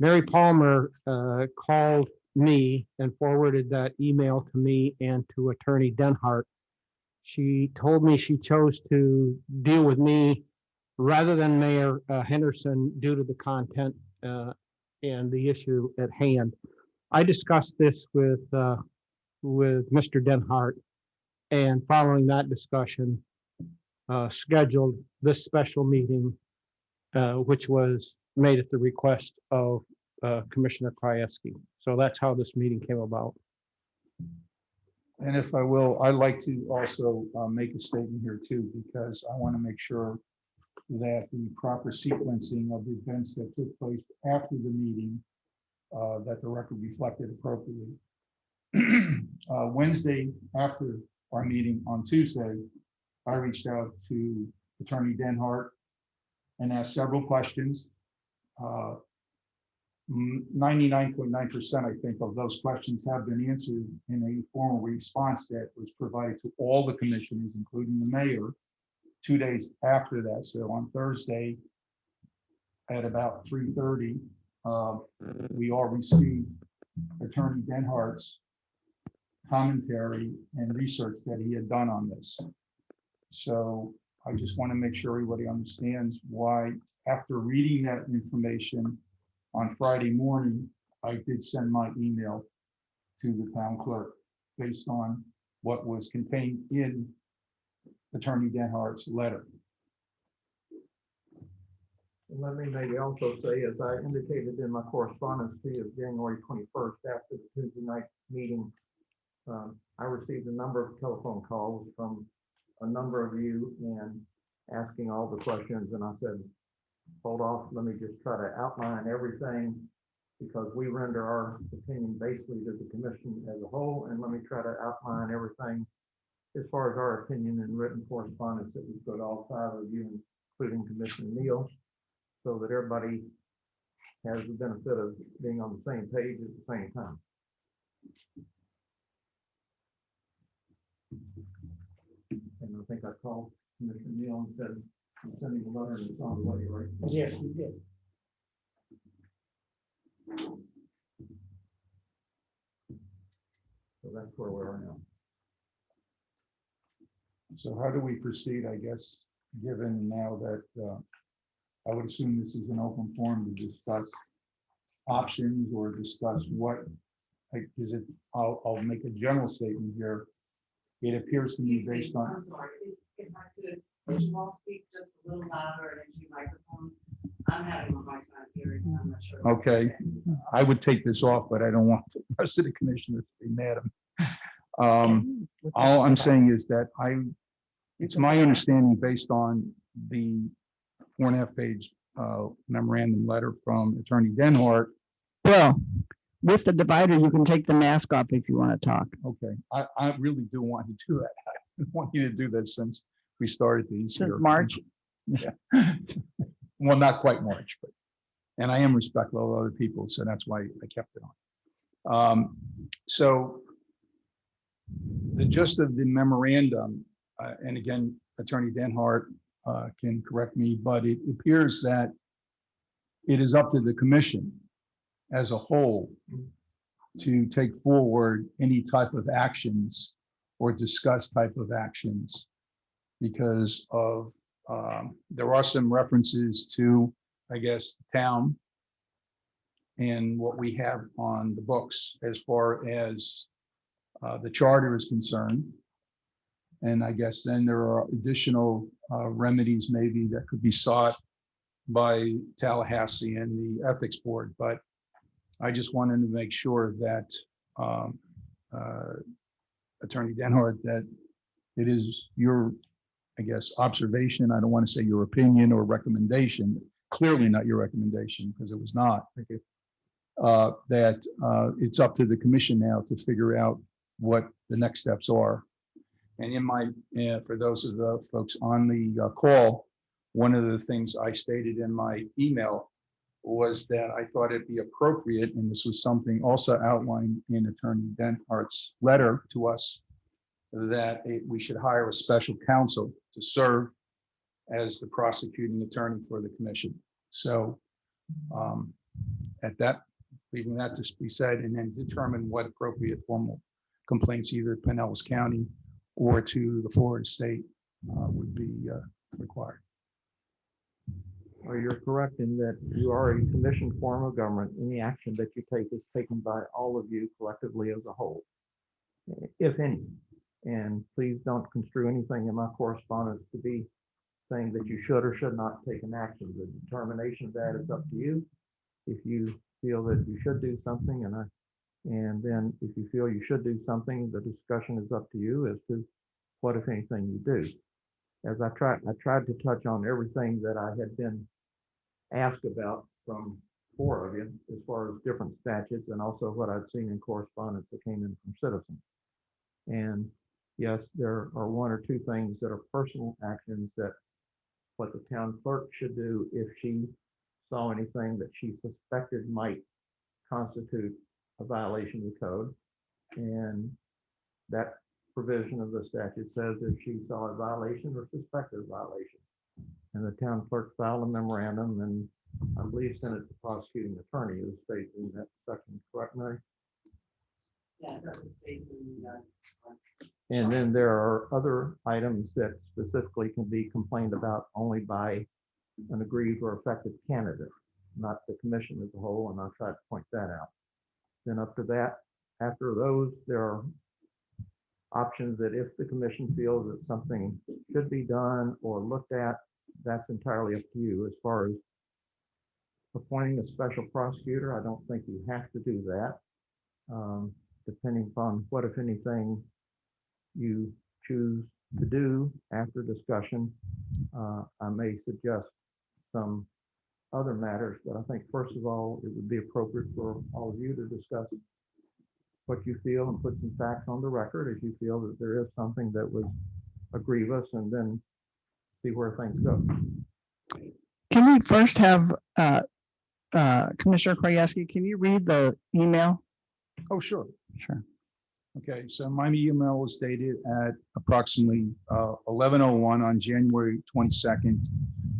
Mary Palmer called me and forwarded that email to me and to Attorney Denhart. She told me she chose to deal with me rather than Mayor Henderson due to the content and the issue at hand. I discussed this with Mr. Denhart, and following that discussion, scheduled this special meeting, which was made at the request of Commissioner Krajewski. So that's how this meeting came about. And if I will, I'd like to also make a statement here too, because I want to make sure that the proper sequencing of the events that took place after the meeting, that the record reflected appropriately. Wednesday, after our meeting on Tuesday, I reached out to Attorney Denhart and asked several questions. 99.9%, I think, of those questions have been answered in a formal response that was provided to all the commissioners, including the mayor, 2 days after that. So on Thursday at about 3:30, we all received Attorney Denhart's commentary and research that he had done on this. So I just want to make sure everybody understands why, after reading that information on Friday morning, I did send my email to the town clerk based on what was contained in Attorney Denhart's letter. And let me maybe also say, as I indicated in my correspondence to you of January 21st, after the Tuesday night meeting, I received a number of telephone calls from a number of you and asking all the questions. And I said, hold off, let me just try to outline everything because we render our opinion basically to the commission as a whole. And let me try to outline everything as far as our opinion in written correspondence that we put all 5 of you, including Commissioner Neal, so that everybody has the benefit of being on the same page at the same time. And I think I called Commissioner Neal and said, I'm sending a letter and it's on the way, right? Yes, you did. that's where we are now. So how do we proceed, I guess, given now that I would assume this is an open forum to discuss options or discuss what, like, is it, I'll make a general statement here. It appears to me based on, I'm sorry, if I could, would you all speak just a little louder into your microphones? I'm having a hard time hearing, and I'm not sure. okay, I would take this off, but I don't want the rest of the commissioners to be mad at me. All I'm saying is that it's my understanding based on the 4.5 page memorandum letter from Attorney Denhart. Well, with the divider, you can take the mask off if you want to talk. Okay, I really do want to do that. I want you to do that since we started these. Since here. March. Yeah. Well, not quite March, but, and I am respectful of other people, so that's why I kept it on. So the gist of the memorandum, and again, Attorney Denhart can correct me, but it appears that it is up to the commission as a whole to take forward any type of actions or discuss type of actions because of there are some references to, I guess, town and what we have on the books as far as the charter is concerned. And I guess then there are additional remedies maybe that could be sought by Tallahassee and the ethics board. But I just wanted to make sure that Attorney Denhart, that it is your, I guess, observation. I don't want to say your opinion or recommendation, clearly not your recommendation because it was not. That it's up to the commission now to figure out what the next steps are. And in my, for those of the folks on the call, one of the things I stated in my email was that I thought it'd be appropriate, and this was something also outlined in Attorney Denhart's letter to us, that we should hire a special counsel to serve as the prosecuting attorney for the commission. So at that, leaving that to be said, and then determine what appropriate formal complaints either Pinellas County or to the Florida State would be required. Well, you're correct in that you are a commissioned form of government. Any action that you take is taken by all of you collectively as a whole, if any. And please don't construe anything in my correspondence to be saying that you should or should not take an action. The determination of that is up to you. If you feel that you should do something, and then if you feel you should do something, the discussion is up to you as to what, if anything, you do. As I tried to touch on everything that I had been asked about from 4 of you, as far as different statutes and also what I'd seen in correspondence that came in from citizens. And yes, there are 1 or 2 things that are personal actions that what the town clerk should do if she saw anything that she suspected might constitute a violation of the code. And that provision of the statute says if she saw a violation or suspected a violation. And the town clerk filed a memorandum and I believe sent it to the prosecuting attorney who states in that section, correct, Mary? Yes, that's what states in the. And then there are other items that specifically can be complained about only by an aggrieved or affected candidate, not the commission as a whole, and I'll try to point that out. Then up to that, after those, there are options that if the commission feels that something should be done or looked at, that's entirely up to you. As far as appointing a special prosecutor, I don't think you have to do that. Depending upon what, if anything, you choose to do after discussion, I may suggest some other matters, but I think first of all, it would be appropriate for all of you to discuss what you feel and put some facts on the record if you feel that there is something that was grievous, and then see where things go. Can we first have Commissioner Krajewski, can you read the email? Oh, sure. Sure. Okay, so my email was dated at approximately 11:01 on January 22nd,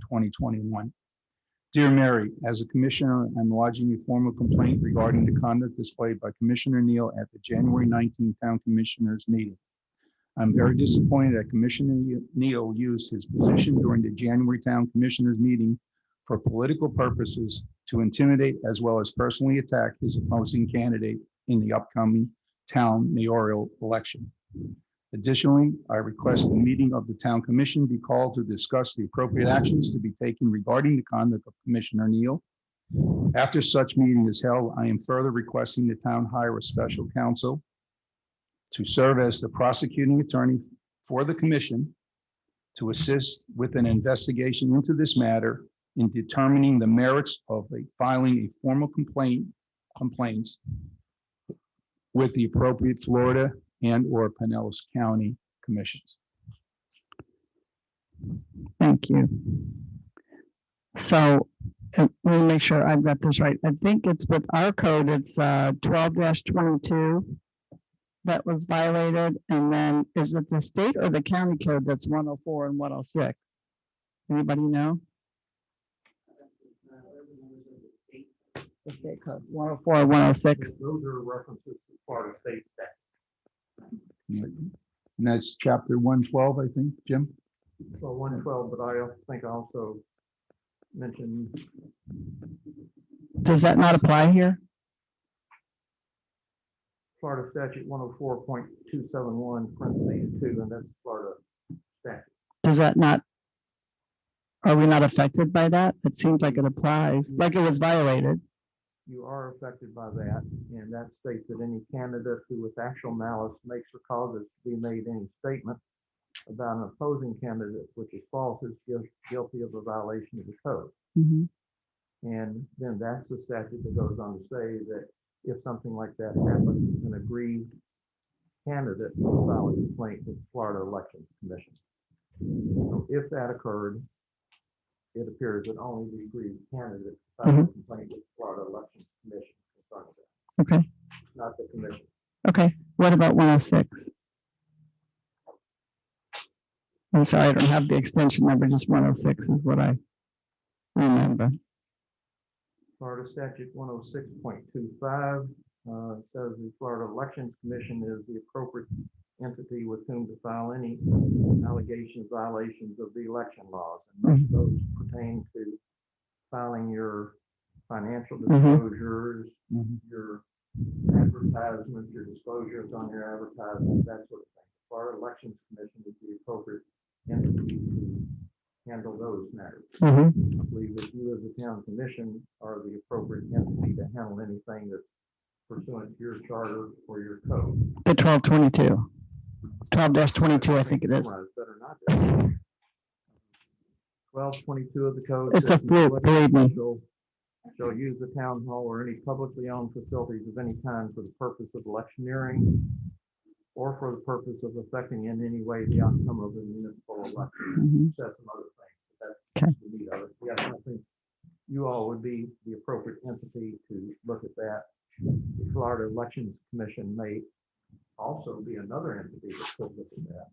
2021. Dear Mary, as a commissioner, I'm lodging a formal complaint regarding the conduct displayed by Commissioner Neal at the January 19th Town Commissioners meeting. I'm very disappointed that Commissioner Neal used his position during the January Town Commissioners meeting for political purposes to intimidate as well as personally attack his opposing candidate in the upcoming town mayoral election. Additionally, I request the meeting of the Town Commission be called to discuss the appropriate actions to be taken regarding the conduct of Commissioner Neal. After such meeting is held, I am further requesting the town hire a special counsel to serve as the prosecuting attorney for the commission to assist with an investigation into this matter in determining the merits of filing a formal complaints with the appropriate Florida and/or Pinellas County commissions. Thank you. So let me make sure I've got this right. I think it's with our code, it's 12-22 that was violated. And then is it the state or the county code that's 104 and 106? Anybody know? The state code, 104 and 106. Those are references to Florida state statute. And that's chapter 112, I think, Jim? So 112, but I think I also mentioned. Does that not apply here? Florida statute 104.271, parentheses 2, and that's Florida statute. Does that not, are we not affected by that? It seems like it applies, like it was violated. You are affected by that, and that states that any candidate who with actual malice makes or causes to be made any statement about an opposing candidate which is false is guilty of a violation of the code. Mhm. And then that's the statute that goes on to say that if something like that happens, an aggrieved candidate will file a complaint with the Florida Elections Commission. So if that occurred, it appears that only the aggrieved candidate filed a complaint with the Florida Elections Commission concerning that, Okay, not the commission. okay. What about 106? I'm sorry, I don't have the extension number, just 106 is what I remember. Florida statute 106.25 says the Florida Elections Commission is the appropriate entity with whom to file any allegations, violations of the election laws. And most of those pertain to filing your financial disclosures, your advertisements, your disclosures on your advertisements, that sort of thing. The Florida Elections Commission is the appropriate entity to handle those matters. I believe that you as a town commission are the appropriate entity to handle anything that's pursuant to your charter or your code. The 1222. 12-22, I think it is. Better not. 1222 of the code. It's a says no fluke, elected believe me. official shall use the town hall or any publicly owned facilities of any kind for the purpose of electioneering or for the purpose of affecting in any way the outcome of the municipal election. Says some other things, but that's the meat of it. Yes, I think you all would be the appropriate entity to look at that. The Florida Elections Commission may also be another entity that could look at that.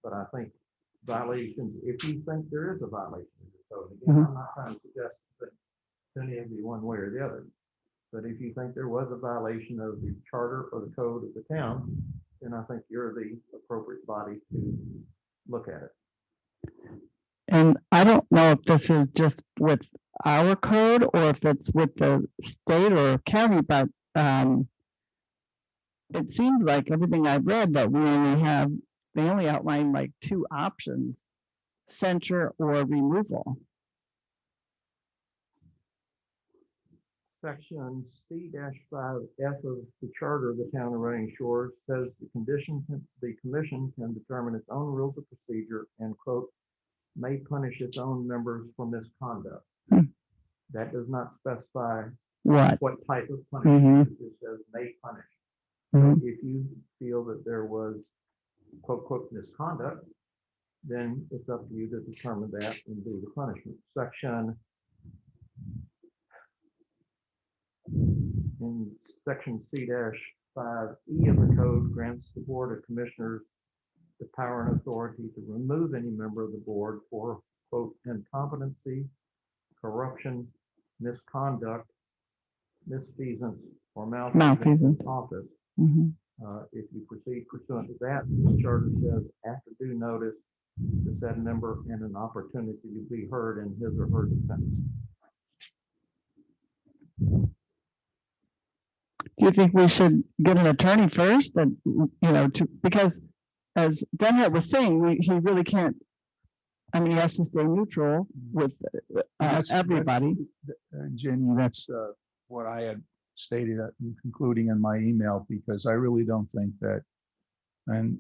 But I think violations, if you think there is a violation of the code, again, I'm not trying to suggest that any of you one way or the other. But if you think there was a violation of the charter or the code of the town, then I think you're the appropriate body to look at it. And I don't know if this is just with our code or if it's with the state or county, but it seems like everything I've read that they only outline like 2 options, censure or removal. Section C-5F of the charter of the town of Running Shores says the commission can determine its own rules of procedure and quote, may punish its own members for misconduct. That does not specify what type of punishment. It says may punish. So if you feel that there was quote, quote, misconduct, then it's up to you to determine that and do the punishment. Section C-5E of the code grants the Board of Commissioners the power and authority to remove any member of the board for quote, incompetency corruption, misconduct, misfeasance, or malfeasance Malfeasance. in office. Mhm. If you proceed pursuant to that, the charter says, after due notice to said member and an opportunity to be heard in his or her defense. Do you think we should get an attorney first, and, because as Denhart was saying, he really can't, I mean, he has to stay neutral with everybody. Jenny, that's what I had stated in concluding in my email, because I really don't think that, and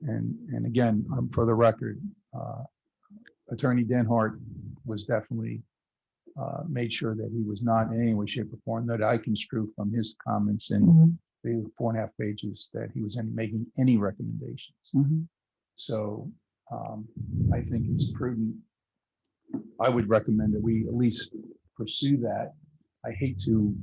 again, for the record, Attorney Denhart was definitely made sure that he was not in any way, shape, or form, that I construe from his comments in Mhm. the 4.5 pages, that he was making any recommendations. Mhm. So I think it's prudent. I would recommend that we at least pursue that. I hate to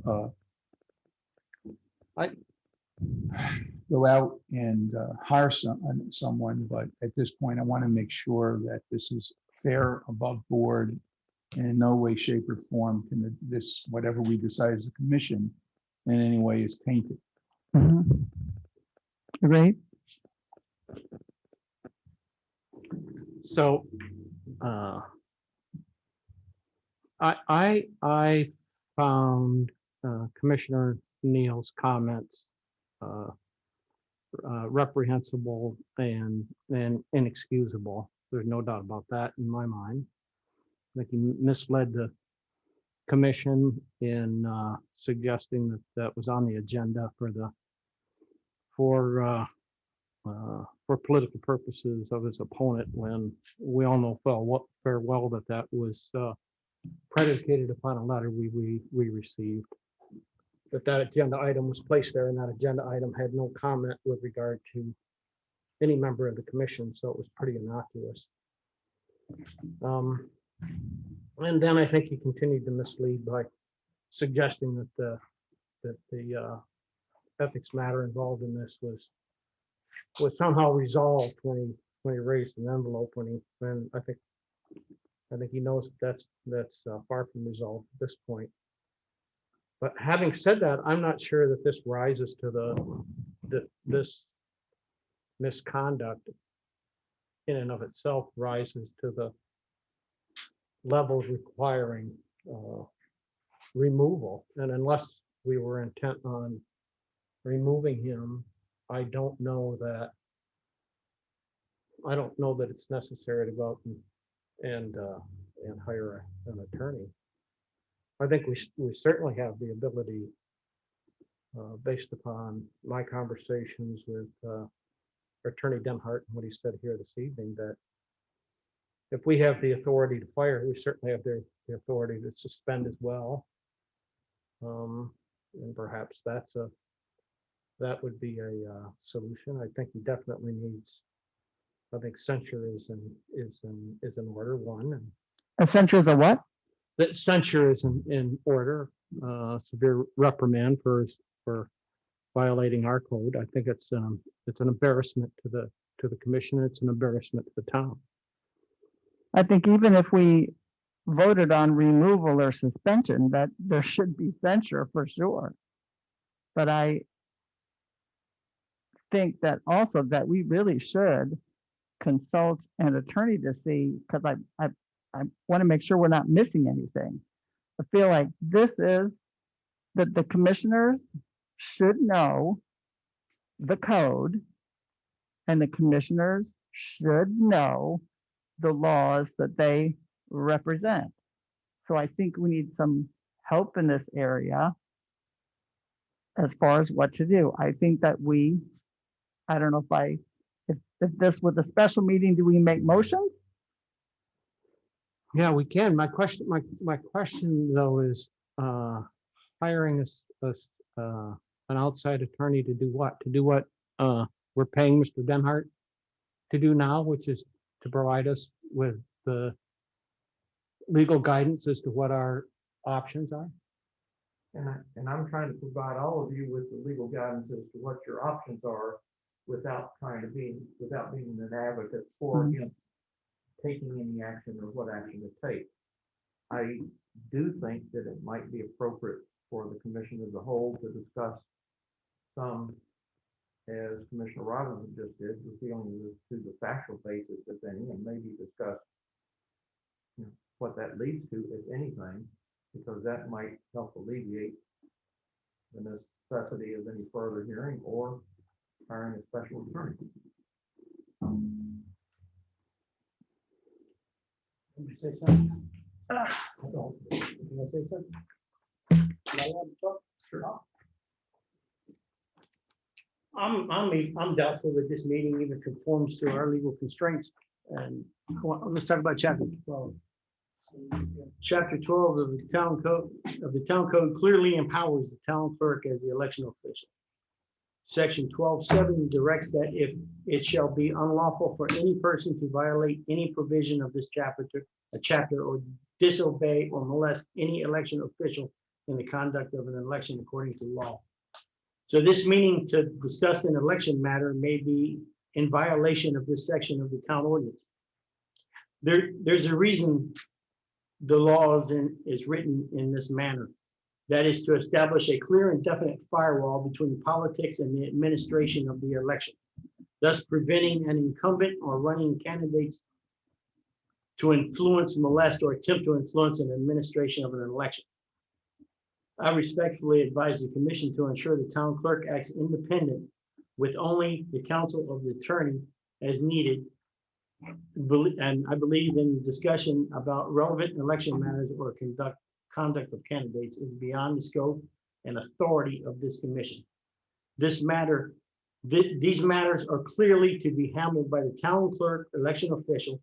go out and hire someone, but at this point, I want to make sure that this is fair, above board, and in no way, shape, or form can this, whatever we decide as a commission, in any way is tainted. Mhm. Right? So, I found Commissioner Neal's comments reprehensible and inexcusable. There's no doubt about that in my mind. I think he misled the commission in suggesting that that was on the agenda for political purposes of his opponent, when we all know fair well that that was predicated upon a letter we received. That agenda item was placed there, and that agenda item had no comment with regard to any member of the commission, so it was pretty innocuous. And then I think he continued to mislead by suggesting that the ethics matter involved in this was somehow resolved when he raised an envelope, and I think he knows that's far from resolved at this point. But having said that, I'm not sure that this rises to this misconduct in and of itself rises to the levels requiring removal. And unless we were intent on removing him, I don't know that it's necessary to go out and hire an attorney. I think we certainly have the ability, based upon my conversations with Attorney Denhart and what he said here this evening, that if we have the authority to fire, we certainly have the authority to suspend as well. And perhaps that would be a solution. I think he definitely needs. I think censure is in order, one. And A censure is a what? that censure is in order, severe reprimand for violating our code. I think it's an embarrassment to the commission. It's an embarrassment to the town. I think even if we voted on removal or suspension, that there should be censure for sure. But I think that also that we really should consult an attorney to see, because I want to make sure we're not missing anything. I feel like this is that the commissioners should know the code, and the commissioners should know the laws that they represent. So I think we need some help in this area as far as what to do. I think that I don't know if this was a special meeting, do we make motions? Yeah, we can. My question though is hiring an outside attorney to do what? To do what we're paying Mr. Denhart to do now, which is to provide us with the legal guidance as to what our options are. And I'm trying to provide all of you with the legal guidance as to what your options are without being an advocate for taking any action or what action to take. I do think that it might be appropriate for the commission as a whole to discuss some, as Commissioner Robinson just did, referring to the factual basis, if any, and maybe discuss what that leads to, if anything, because that might help alleviate the necessity of any further hearing or hiring a special attorney. Can you say something? Can I say something? Am I allowed to talk? Sure. I'm doubtful that this meeting even conforms to our legal constraints. And let's talk about chapter 12. Chapter 12 of the town code clearly empowers the town clerk as the election official. Section 12:7 directs that if it shall be unlawful for any person to violate any provision of this chapter or disobey or molest any election official in the conduct of an election according to law. So this meening to discuss an election matter may be in violation of this section of the town ordinance. There's a reason the law is written in this manner. That is to establish a clear and definite firewall between politics and the administration of the election, thus preventing an incumbent or running candidates to influence, molest, or attempt to influence an administration of an election. I respectfully advise the commission to ensure the town clerk acts independent with only the counsel of the attorney as needed. And I believe in discussion about relevant election matters or conduct of candidates is beyond the scope and authority of this commission. These matters are clearly to be handled by the town clerk election official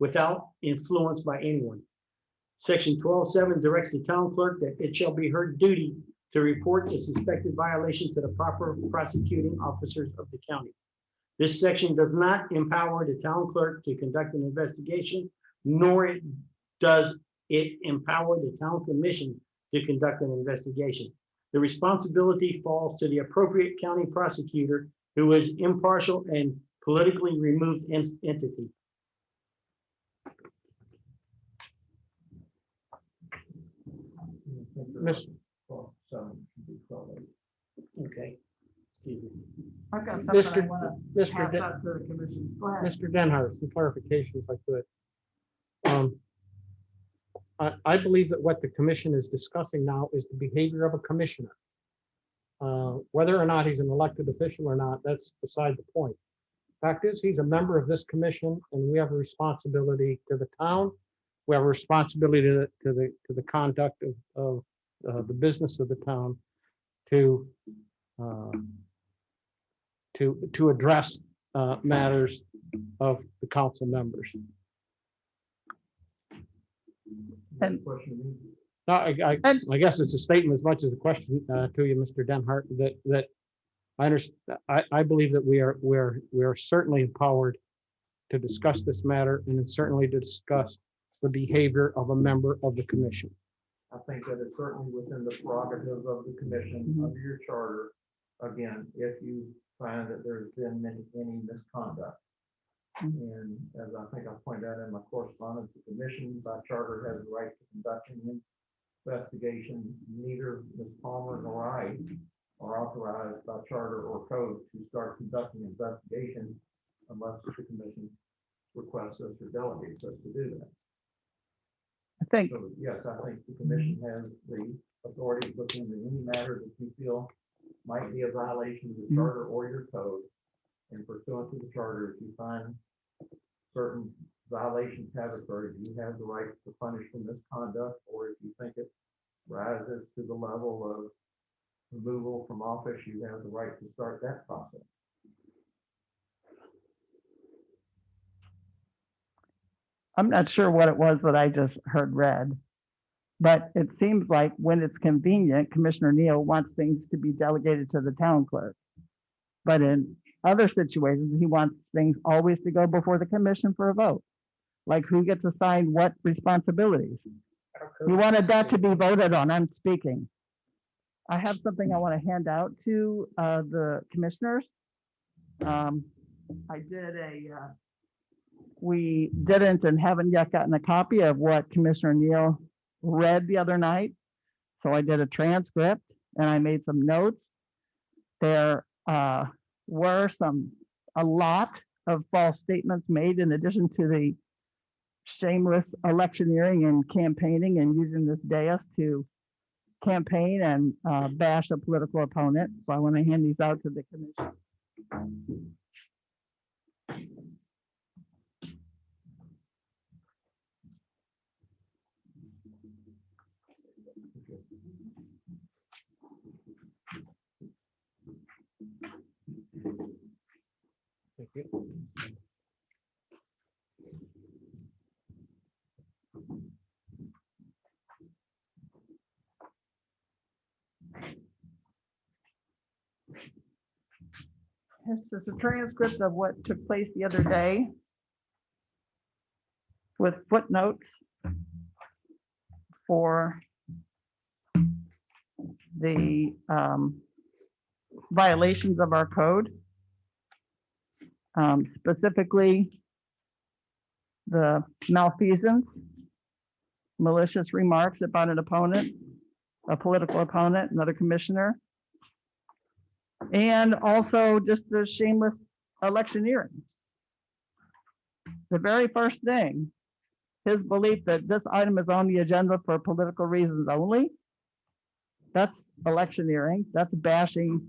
without influence by anyone. Section 12:7 directs the town clerk that it shall be her duty to report a suspected violation to the proper prosecuting officers of the county. This section does not empower the town clerk to conduct an investigation, nor does it empower the town commission to conduct an investigation. The responsibility falls to the appropriate county prosecutor, who is impartial and politically removed entity. Okay. Excuse me. I've got something I Mr. want to Mr. pass Den- out to the commission. Go ahead. Mr. Denhart, some clarification if I could. I believe that what the commission is discussing now is the behavior of a commissioner. Whether or not he's an elected official or not, that's beside the point. Fact is, he's a member of this commission, and we have a responsibility to the town. We have a responsibility to the conduct of the business of the town to address matters of the council members. And- No, I guess it's a statement as much as a question to you, Mr. Denhart, that I understand. I believe that we are certainly empowered to discuss this matter and certainly to discuss the behavior of a member of the commission. I think that it's certainly within the prerogative of the commission under your charter. Again, if you find that there's been any misconduct. And as I think I pointed out in my correspondence, the commission by charter has the right to conduct an investigation. Neither Ms. Palmer nor I are authorized by charter or code to start conducting investigations unless the commission requests us or delegates us to do that. I think, So yes, I think the commission has the authority to look into any matter that you feel might be a violation of the charter or your code. And pursuant to the charter, if you find certain violations have occurred, you have the right to punish for misconduct, or if you think it rises to the level of removal from office, you have the right to start that process. I'm not sure what it was that I just heard read, but it seems like when it's convenient, Commissioner Neal wants things to be delegated to the town clerk. But in other situations, he wants things always to go before the commission for a vote. Like who gets assigned what responsibilities? He wanted that to be voted on. I'm speaking. I have something I want to hand out to the commissioners. We didn't and haven't yet gotten a copy of what Commissioner Neal read the other night. So I did a transcript and I made some notes. There were a lot of false statements made in addition to the shameless electioneering and campaigning and using this dais to campaign and bash a political opponent. So I want to hand these out to the commission. Thank you. It's just a transcript of what took place the other day with footnotes for the violations of our code. Specifically, the malfeasance, malicious remarks about an opponent, a political opponent, another commissioner, and also just the shameless electioneering. The very first thing, his belief that this item is on the agenda for political reasons only, that's electioneering, that's bashing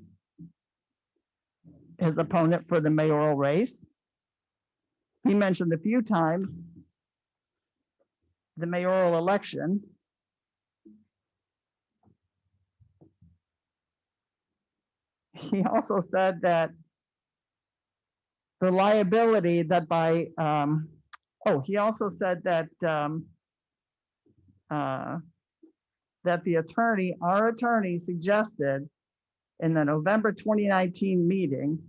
his opponent for the mayoral race. He mentioned a few times the mayoral election. He also said that the liability that by, he also said that that the attorney, our attorney suggested in the November 2019 meeting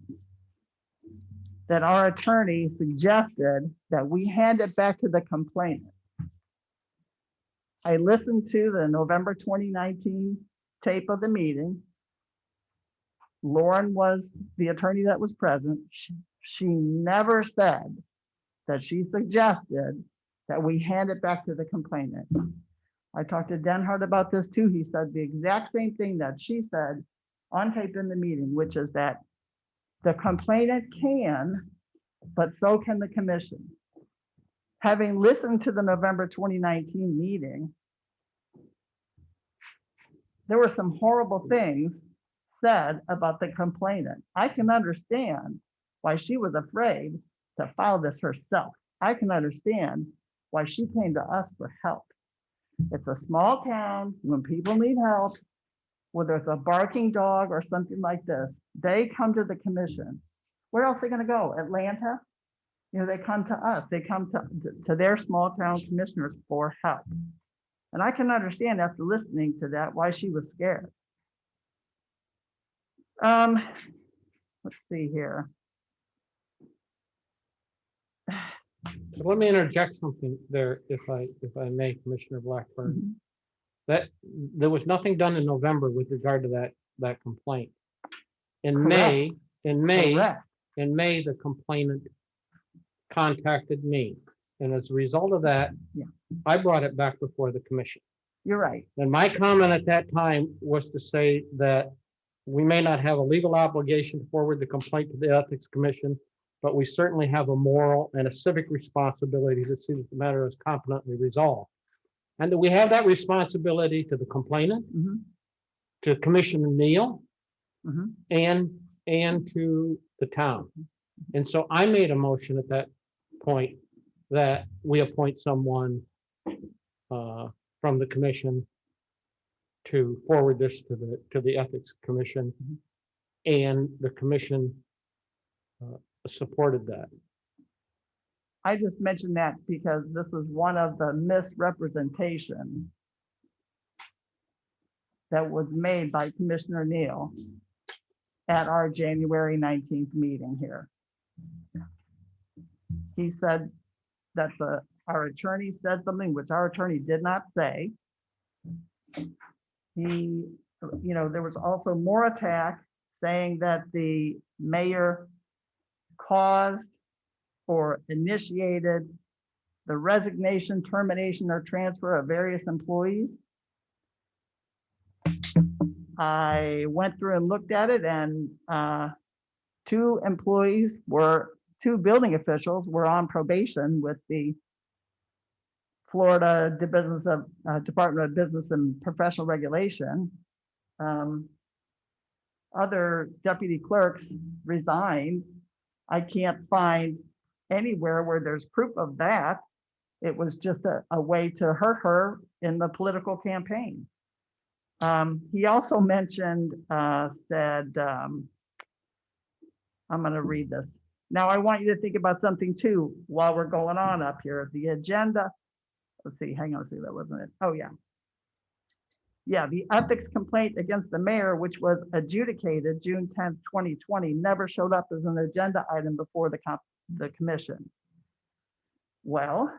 that our attorney suggested that we hand it back to the complainant. I listened to the November 2019 tape of the meeting. Lauren was the attorney that was present. She never said that she suggested that we hand it back to the complainant. I talked to Denhart about this too. He said the exact same thing that she said on tape in the meeting, which is that the complainant can, but so can the commission. Having listened to the November 2019 meeting, there were some horrible things said about the complainant. I can understand why she was afraid to file this herself. I can understand why she came to us for help. It's a small town. When people need help, whether it's a barking dog or something like this, they come to the commission. Where else are they going to go? Atlanta? You know, they come to us. They come to their small town commissioners for help. And I can understand after listening to that why she was scared. Let's see here. Let me interject something there, if I may, Commissioner Blackburn. Mm-hmm. That there was nothing done in November with regard to that complaint. In Correct. Correct. In May, the complainant contacted me, and as a result of that, Yeah. I brought it back before the commission. You're right. And my comment at that time was to say that we may not have a legal obligation to forward the complaint to the Ethics Commission, but we certainly have a moral and a civic responsibility to see that the matter is competently resolved. And that we have that responsibility to the complainant, Mm-hmm. to Commissioner Neal, Mm-hmm. and to the town. And so I made a motion at that point that we appoint someone from the commission to forward this to the Ethics Commission, and the commission supported that. I just mentioned that because this is one of the misrepresentations that was made by Commissioner Neal at our January 19th meeting here. He said that our attorney said something which our attorney did not say. There was also more attack saying that the mayor caused or initiated the resignation, termination, or transfer of various employees. I went through and looked at it, and two building officials were on probation with the Florida Department of Business and Professional Regulation. Other deputy clerks resigned. I can't find anywhere where there's proof of that. It was just a way to hurt her in the political campaign. He also mentioned, said, I'm going to read this. Now, I want you to think about something too while we're going on up here. The agenda, let's see, hang on, see, that wasn't it. Oh, yeah. Yeah, the ethics complaint against the mayor, which was adjudicated June 10th, 2020, never showed up as an agenda item before the commission. Well,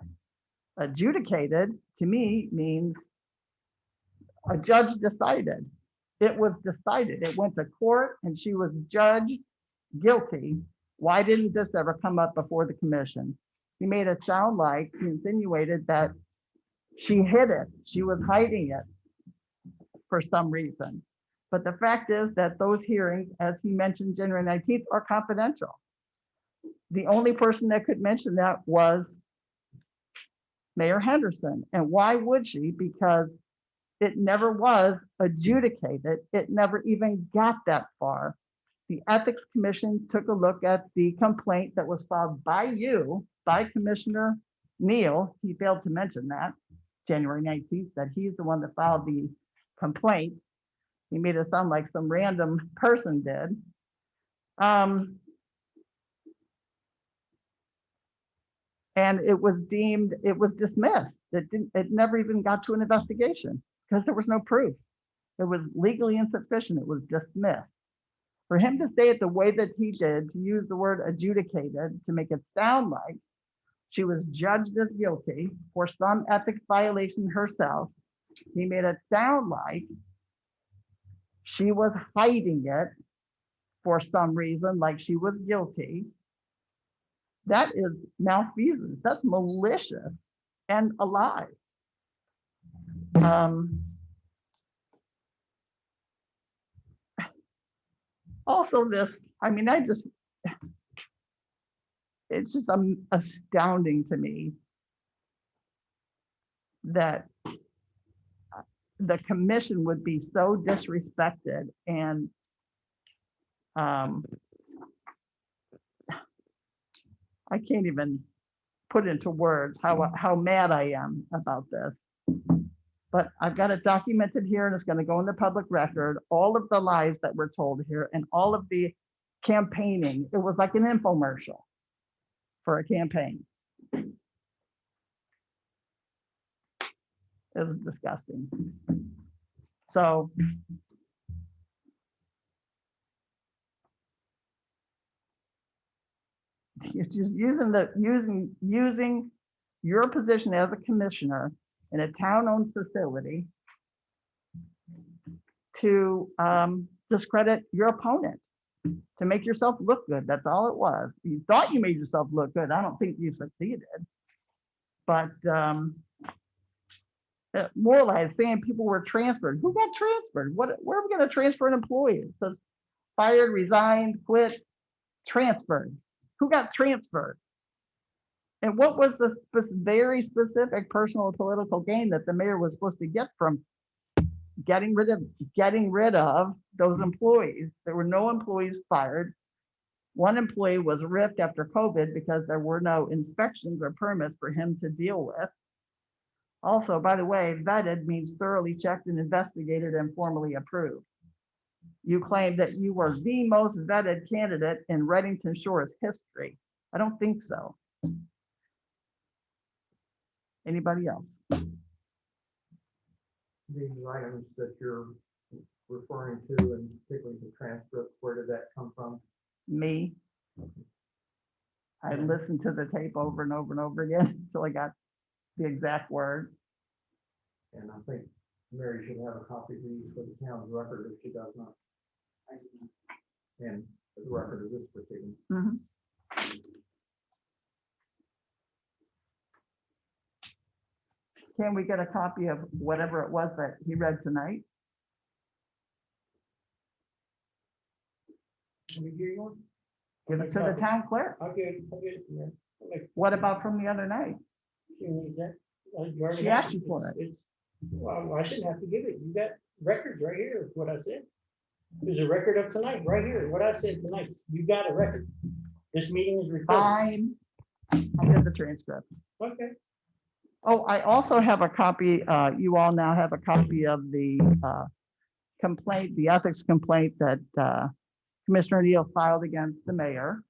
adjudicated to me means a judge decided. It was decided. It went to court and she was judged guilty. Why didn't this ever come up before the commission? He made it sound like, he insinuated that she hid it. She was hiding it for some reason. But the fact is that those hearings, as he mentioned, January 19th, are confidential. The only person that could mention that was Mayor Henderson. And why would she? Because it never was adjudicated. It never even got that far. The Ethics Commission took a look at the complaint that was filed by you, by Commissioner Neal. He failed to mention that, January 19th, that he's the one that filed the complaint. He made it sound like some random person did. And it was deemed, it was dismissed. It never even got to an investigation because there was no proof. It was legally insufficient. It was dismissed. For him to say it the way that he did, to use the word adjudicated, to make it sound like she was judged as guilty for some ethics violation herself, he made it sound like she was hiding it for some reason, like she was guilty. That is malfeasance. That's malicious and a lie. Also this, I mean, it's just astounding to me that the commission would be so disrespected, and I can't even put into words how mad I am about this. But I've got it documented here, and it's going to go in the public record, all of the lies that were told here and all of the campaigning. It was like an infomercial for a campaign. It was disgusting. So you're just using your position as a commissioner in a town-owned facility to discredit your opponent, to make yourself look good. That's all it was. You thought you made yourself look good. I don't think you succeeded. But more like saying people were transferred. Who got transferred? Where are we going to transfer an employee? It says fired, resigned, quit, transferred. Who got transferred? And what was the very specific personal political gain that the mayor was supposed to get from getting rid of those employees? There were no employees fired. One employee was ripped after COVID because there were no inspections or permits for him to deal with. Also, by the way, vetted means thoroughly checked and investigated and formally approved. You claim that you were the most vetted candidate in Redington Shores history. I don't think so. Anybody else? These items that you're referring to, and particularly the transcript, where did that come from? Me. I listened to the tape over and over and over again until I got the exact word. And I think Mary should have a copy of these for the town's record if she does not. And the record of this proceeding. Can we get a copy of whatever it was that he read tonight? Let me give you one. Give it to the town clerk. I'll get it from there. Like, What about from the other night? you need that. You already She have asked you for it. Well, I shouldn't have to give it. You got records right here, what I said. There's a record of tonight, right here, what I said tonight. You got a record. This meeting is recorded. Fine. I'll get the transcript. Okay. Oh, I also have a copy, you all now have a copy of the complaint, the ethics complaint that Commissioner Neal filed against the mayor.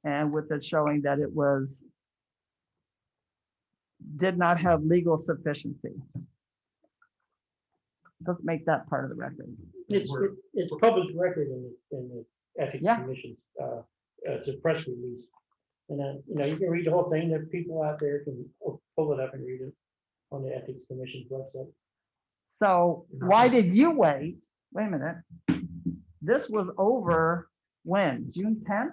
And with it showing that it did not have legal sufficiency. Let's make that part of the record. It's public record in the ethics Yeah. commission's, it's a press release. And you can read the whole thing. There are people out there can pull it up and read it on the ethics commission's website. So why did you wait? Wait a minute. This was over when? June 10th?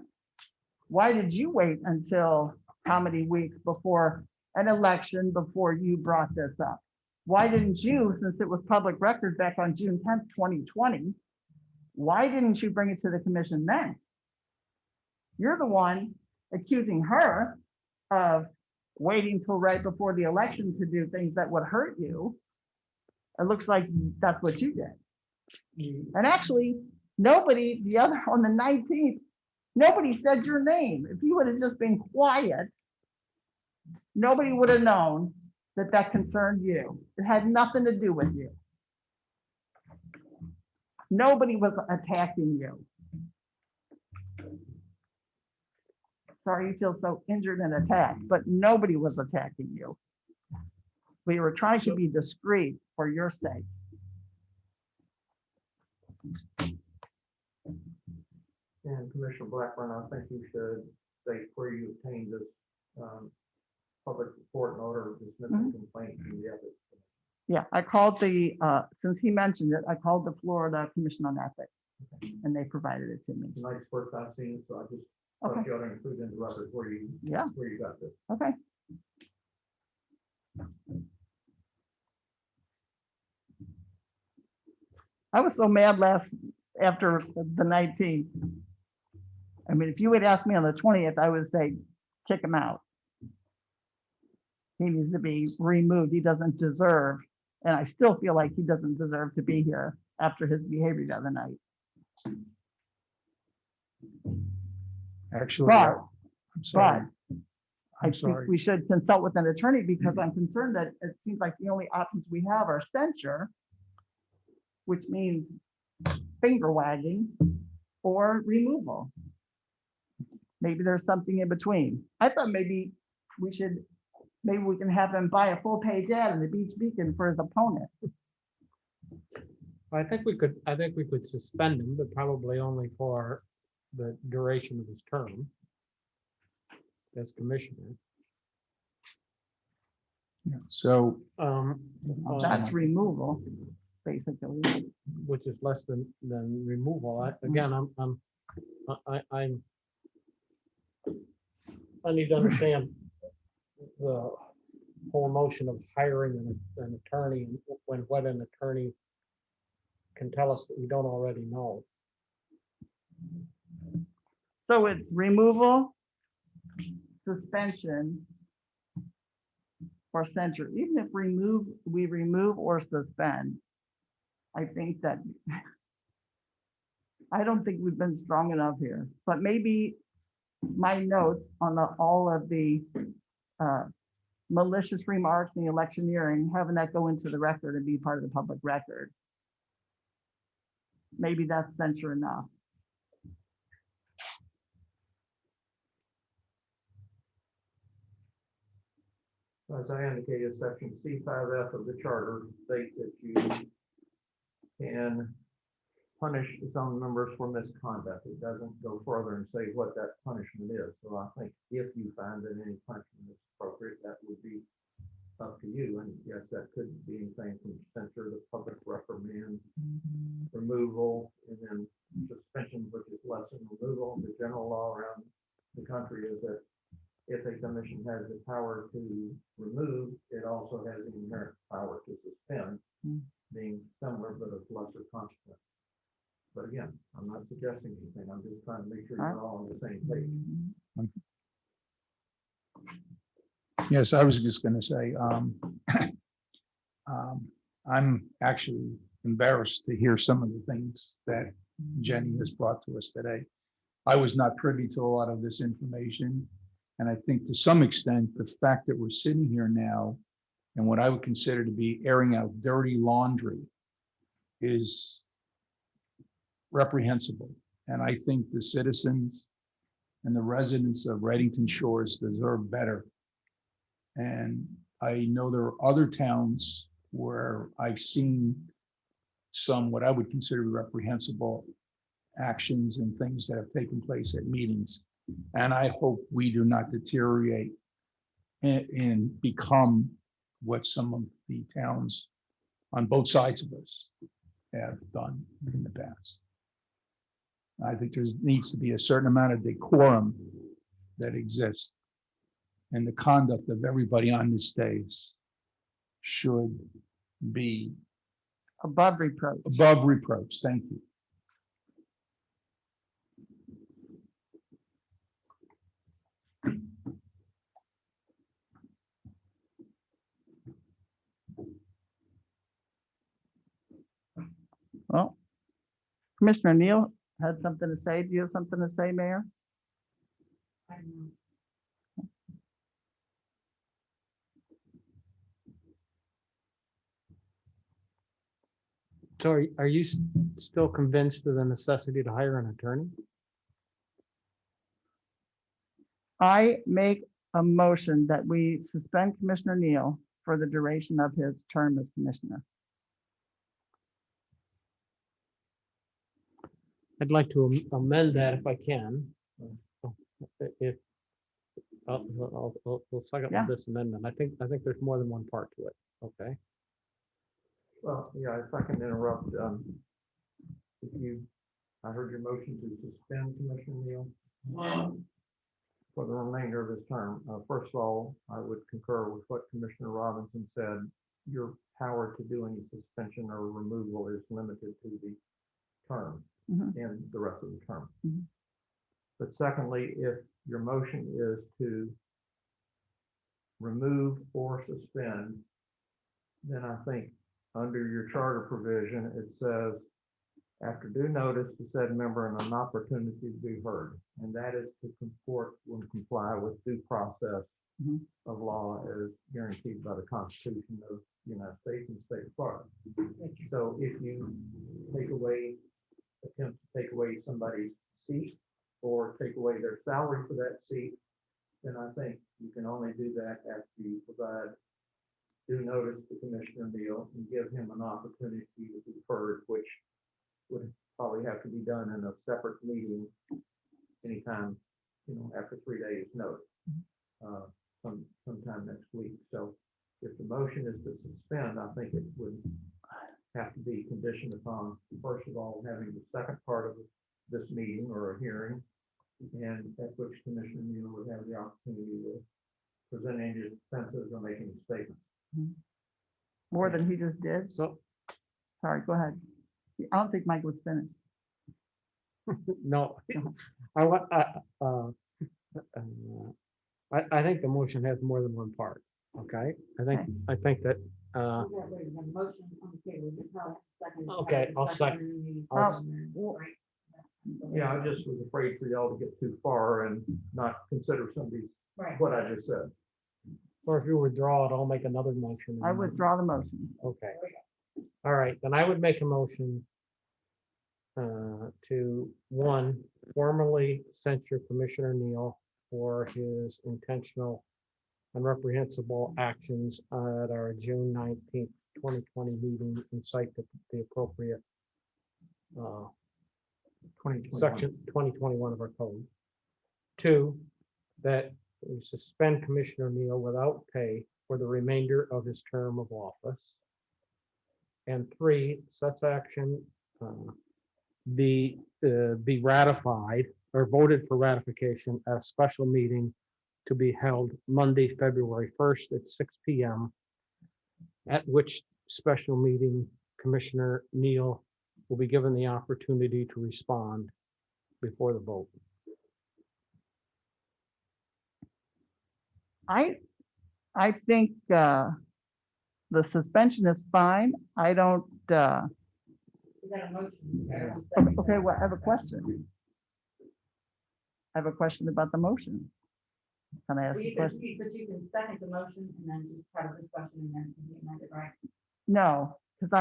Why did you wait until how many weeks before an election before you brought this up? Why didn't you, since it was public record back on June 10th, 2020, why didn't you bring it to the commission then? You're the one accusing her of waiting till right before the election to do things that would hurt you. It looks like that's what you did. And actually, nobody, on the 19th, nobody said your name. If you would have just been quiet, nobody would have known that that concerned you. It had nothing to do with you. Nobody was attacking you. Sorry you feel so injured and attacked, but nobody was attacking you. We were trying to be discreet for your sake. And Commissioner Blackburn, I think you should state where you obtained this public report and order of dismissal complaint from the ethics. Yeah, I called since he mentioned it, I called the Florida Commission on Ethics and they provided it to me. Tonight's first I've seen it, so I just Okay. thought you ought to include in the record where you got this. Okay. I was so mad after the 19th. I mean, if you would ask me on the 20th, I would say, kick him out. He needs to be removed. He doesn't deserve, and I still feel like he doesn't deserve to be here after his behavior the other night. Actually, But, I'm sorry. I I'm think sorry. we should consult with an attorney because I'm concerned that it seems like the only options we have are censure, which means finger wagging, or removal. Maybe there's something in between. I thought maybe we can have him buy a full page ad in the Beach Beacon for his opponent. I think we could suspend him, but probably only for the duration of his term as commissioner. So That's removal, basically. Which is less than removal. Again, I need to understand the whole notion of hiring an attorney when what an attorney can tell us that we don't already know. So it's removal, suspension, or censure. Even if we remove or suspend, I think that, I don't think we've been strong enough here, but maybe my notes on all of the malicious remarks in the electioneering, having that go into the record and be part of the public record. Maybe that's censure enough. As I indicated, section C5F of the charter states that you can punish zone members for misconduct. It doesn't go further and say what that punishment is. So I think if you find that any punishment is appropriate, that would be up to you. And yes, that could be anything from censure to public reprimand, removal, and then suspension, which is less than removal. The general law around the country is that if a commission has the power to remove, it also has the inherent power to suspend, being similar but of lesser consequence. But again, I'm not suggesting anything. I'm just trying to make sure you're all on the same page. Yes, I was just gonna say, I'm actually embarrassed to hear some of the things that Jenny has brought to us today. I was not privy to a lot of this information. And I think to some extent, the fact that we're sitting here now and what I would consider to be airing out dirty laundry is reprehensible. And I think the citizens and the residents of Redington Shores deserve better. And I know there are other towns where I've seen some what I would consider reprehensible actions and things that have taken place at meetings. And I hope we do not deteriorate and become what some of the towns on both sides of us have done in the past. I think there needs to be a certain amount of decorum that exists. And the conduct of everybody on this stage should be Above reproach. above reproach. Thank you. Well, Commissioner Neal had something to say. Do you have something to say, Mayor? So are you still convinced of the necessity to hire an attorney? I make a motion that we suspend Commissioner Neal for the duration of his term as commissioner. I'd like to amend that if I can. If I'll second Yeah. this amendment. I think there's more than one part to it. Okay. Well, yeah, if I can interrupt, I heard your motion to suspend Commissioner Neal for the remainder of his term. First of all, I would concur with what Commissioner Robinson said. Your power to do any suspension or removal is limited to the term and the rest of the term. But secondly, if your motion is to remove or suspend, then I think under your charter provision, it says, after due notice to said member and an opportunity to be heard. And that is to comport and comply with due process of law as guaranteed by the Constitution of the United States and the state of Florida. So if you attempt to take away somebody's seat or take away their salary for that seat, then I think you can only do that after you provide due notice to Commissioner Neal and give him an opportunity to be heard, which would probably have to be done in a separate meeting anytime, after 3 days notice, sometime next week. So if the motion is to suspend, I think it would have to be conditioned upon, first of all, having the second part of this meeting or a hearing, and at which Commissioner Neal would have the opportunity to present any defenses or make any statements. More than he just did. So, Sorry, go ahead. I don't think Mike was finished. no, I think the motion has more than one part. Okay. I think that, okay, I'll second. Yeah, I just was afraid for y'all to get too far and not consider what I just said. Or if you withdraw it, I'll make another motion. I withdraw the motion. Okay. All right, then I would make a motion to, one, formally censure Commissioner Neal for his intentional and reprehensible actions at our June 19th, 2020 meeting and cite the appropriate section 2021 of our code. Two, that we suspend Commissioner Neal without pay for the remainder of his term of office. And three, such action be ratified or voted for ratification at a special meeting to be held Monday, February 1st at 6 PM, at which special meeting Commissioner Neal will be given the opportunity to respond before the vote. I think the suspension is fine. I don't, We got a motion. okay, well, I have a question. I have a question about the motion. Can I ask a question? But you can second the motion and then just have a discussion and then it can be amended, right? No, because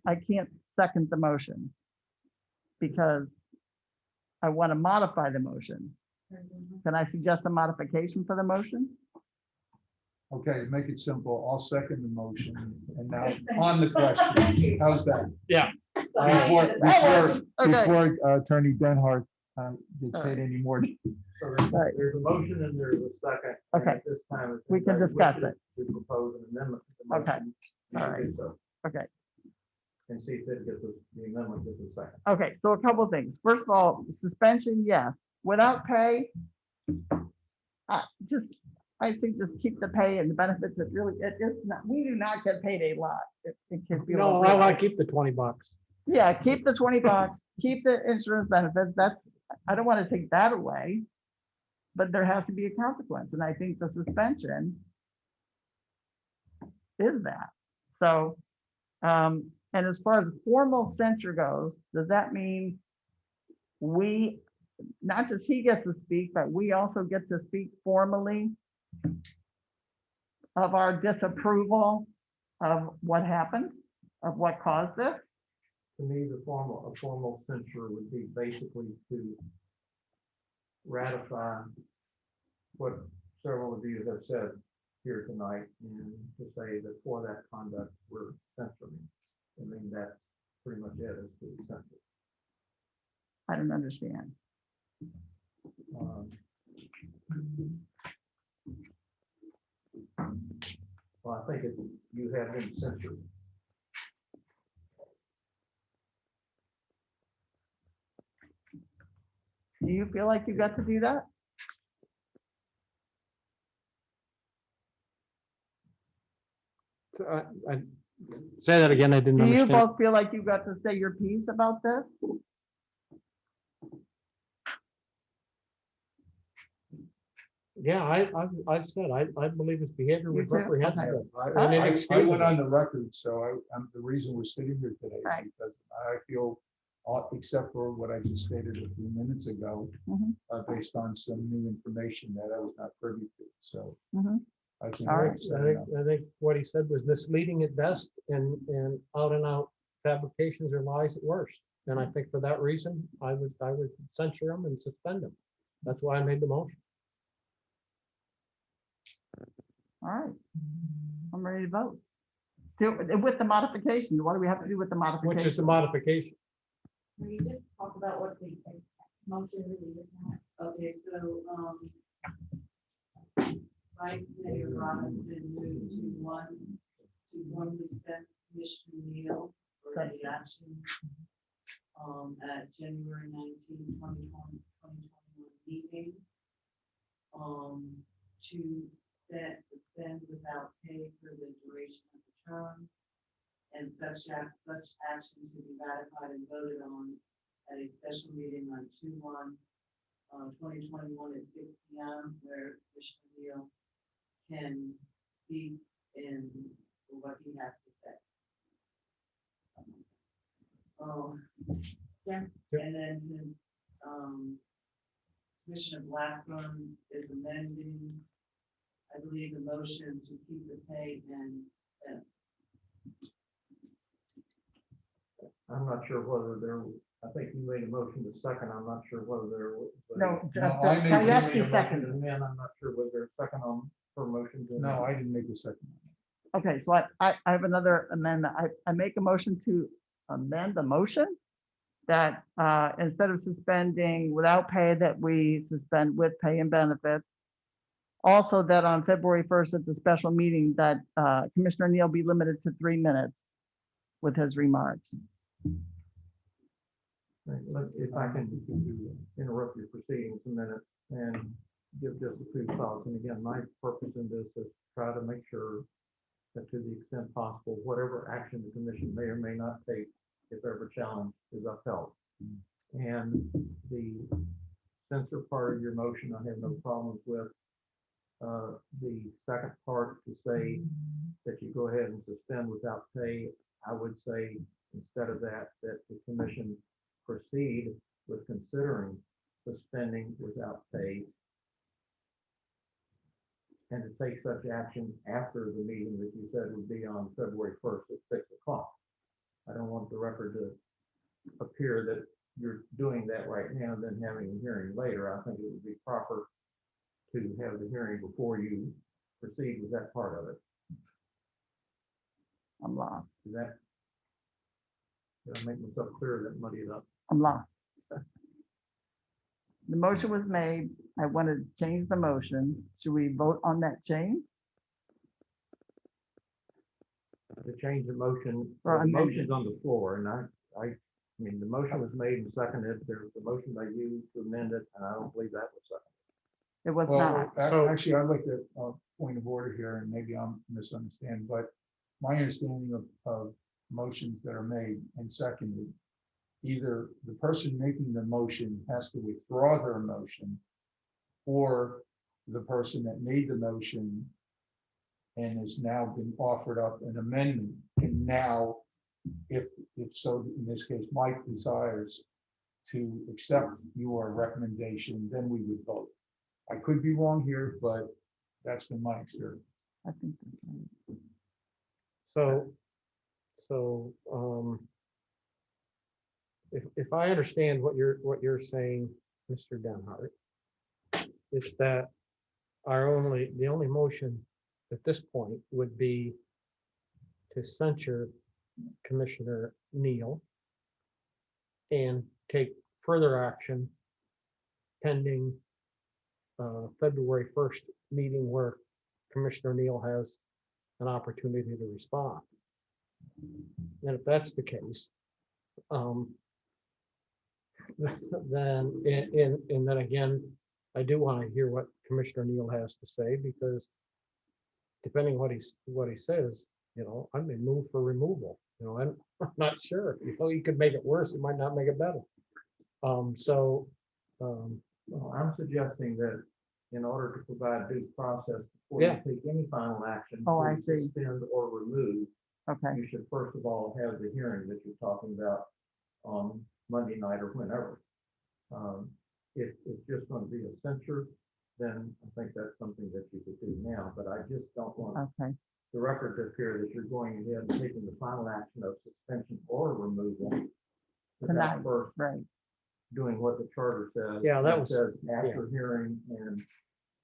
I can't second the motion. Because I want to modify the motion. Can I suggest a modification for the motion? Okay, make it simple. I'll second the motion. And now on the question. How's that? Yeah. Before Attorney Denhart gets paid any more. So there's a motion and there's a second. and Okay. at this time, if We can anybody discuss wishes To propose an amendment. To the Okay. motion, you All can right. do so. Okay. And see if it gets the amendment gets a second. Okay, so a couple of things. First of all, suspension, yes. Without pay, I think just keep the pay and the benefits. It is not, we do not get paid a lot. In case people No, don't I realize. keep the $20. Yeah, keep the $20, keep the insurance benefits. I don't want to take that away. But there has to be a consequence, and I think the suspension is that. So, and as far as formal censure goes, does that mean we, not just he gets to speak, but we also get to speak formally of our disapproval of what happened, of what caused this? To me, a formal censure would be basically to ratify what several of you have said here tonight and to say that for that conduct, we're censoring. I mean, that's pretty much it, is to censor. I don't understand. Well, I think you have been censored. Do you feel like you got to do that? I say that again, I didn't Do you understand. both feel like you got to say your piece about this? Yeah, I've said, I believe his behavior was You too? reprehensible. I and went inexcusable. on the record, so the reason we're sitting here today is Right. because I feel, except for what I just stated a few minutes ago, Mhm. based on some new information that I was not privy to, so. Mhm. I can. All right. I think what he said was misleading at best and out and out fabrications or lies at worst. And I think for that reason, I would censure him and suspend him. That's why I made the motion. All right. I'm ready to vote. With the modification, what do we have to do with the modification? Which is the modification. Will you just talk about what the motion really is now? Okay, so, Vice Mayor Robinson moved to formally set Commissioner Neal for any action at January 19, 2021 meeting. To suspend without pay for the duration of the term. And such action to be ratified and voted on at a special meeting on 2/1/2021 at 6 PM, where Commissioner Neal can speak in what he has to say. Yeah. And then, Commissioner Blackburn is amending, I believe, the motion to keep the pay and, I'm not sure whether I think you made a motion to second. I'm not sure whether there was. No, I made- yes, You you made a motion second. to amend. I'm not sure whether there's a second on for motion to. No, amend. I didn't make a second. Okay, so I have another amendment. I make a motion to amend the motion that instead of suspending without pay, that we suspend with pay and benefits. Also that on February 1st at the special meeting that Commissioner Neal be limited to 3 minutes with his remarks. Right, If I can interrupt your proceedings a minute, and give just a few thoughts. And again, my purpose in this is to try to make sure that to the extent possible, whatever action the commission may or may not take, if ever challenged, is upheld. And the censor part of your motion, I have no problems with. The second part to say that you go ahead and suspend without pay, I would say instead of that, that the commission proceed with considering suspending without pay and to take such action after the meeting that you said would be on February 1st at 6 o'clock. I don't want the record to appear that you're doing that right now and then having a hearing later. I think it would be proper to have the hearing before you proceed with that part of it. I'm lost. Is that, did I make myself clear? That muddy it up? I'm lost. The motion was made. I want to change the motion. Should we vote on that change? To change the motion, Or the amend motion's on the floor, and I mean, the motion was made and seconded. There was a motion by you to amend it, and I don't believe that was seconded. It was Well, not. actually, I'd like to, point of order here, and maybe I'm misunderstanding, but my understanding of motions that are made and seconded, either the person making the motion has to withdraw their motion, or the person that made the motion and has now been offered up an amendment can now, if so, in this case, Mike desires to accept your recommendation, then we would vote. I could be wrong here, but that's been my experience. I think that's right. So, if I understand what you're saying, Mr. Denhart, it's that the only motion at this point would be to censure Commissioner Neal and take further action pending February 1st meeting where Commissioner Neal has an opportunity to respond. And if that's the case, then, and then again, I do want to hear what Commissioner Neal has to say, because depending what he says, I may move for removal. I'm not sure. He could make it worse. It might not make it better. Well, I'm suggesting that in order to provide due process before Yeah. you take any final action, Oh, I to see. suspend or remove, Okay, you should first of all have the hearing that you're talking about on Monday night or whenever. If it's just going to be a censure, then I think that's something that you could do now, but I just don't want okay. the record to appear that you're going ahead and taking the final action of suspension or removal Tonight, without first right. doing what the charter says. Yeah, that It was- says after hearing and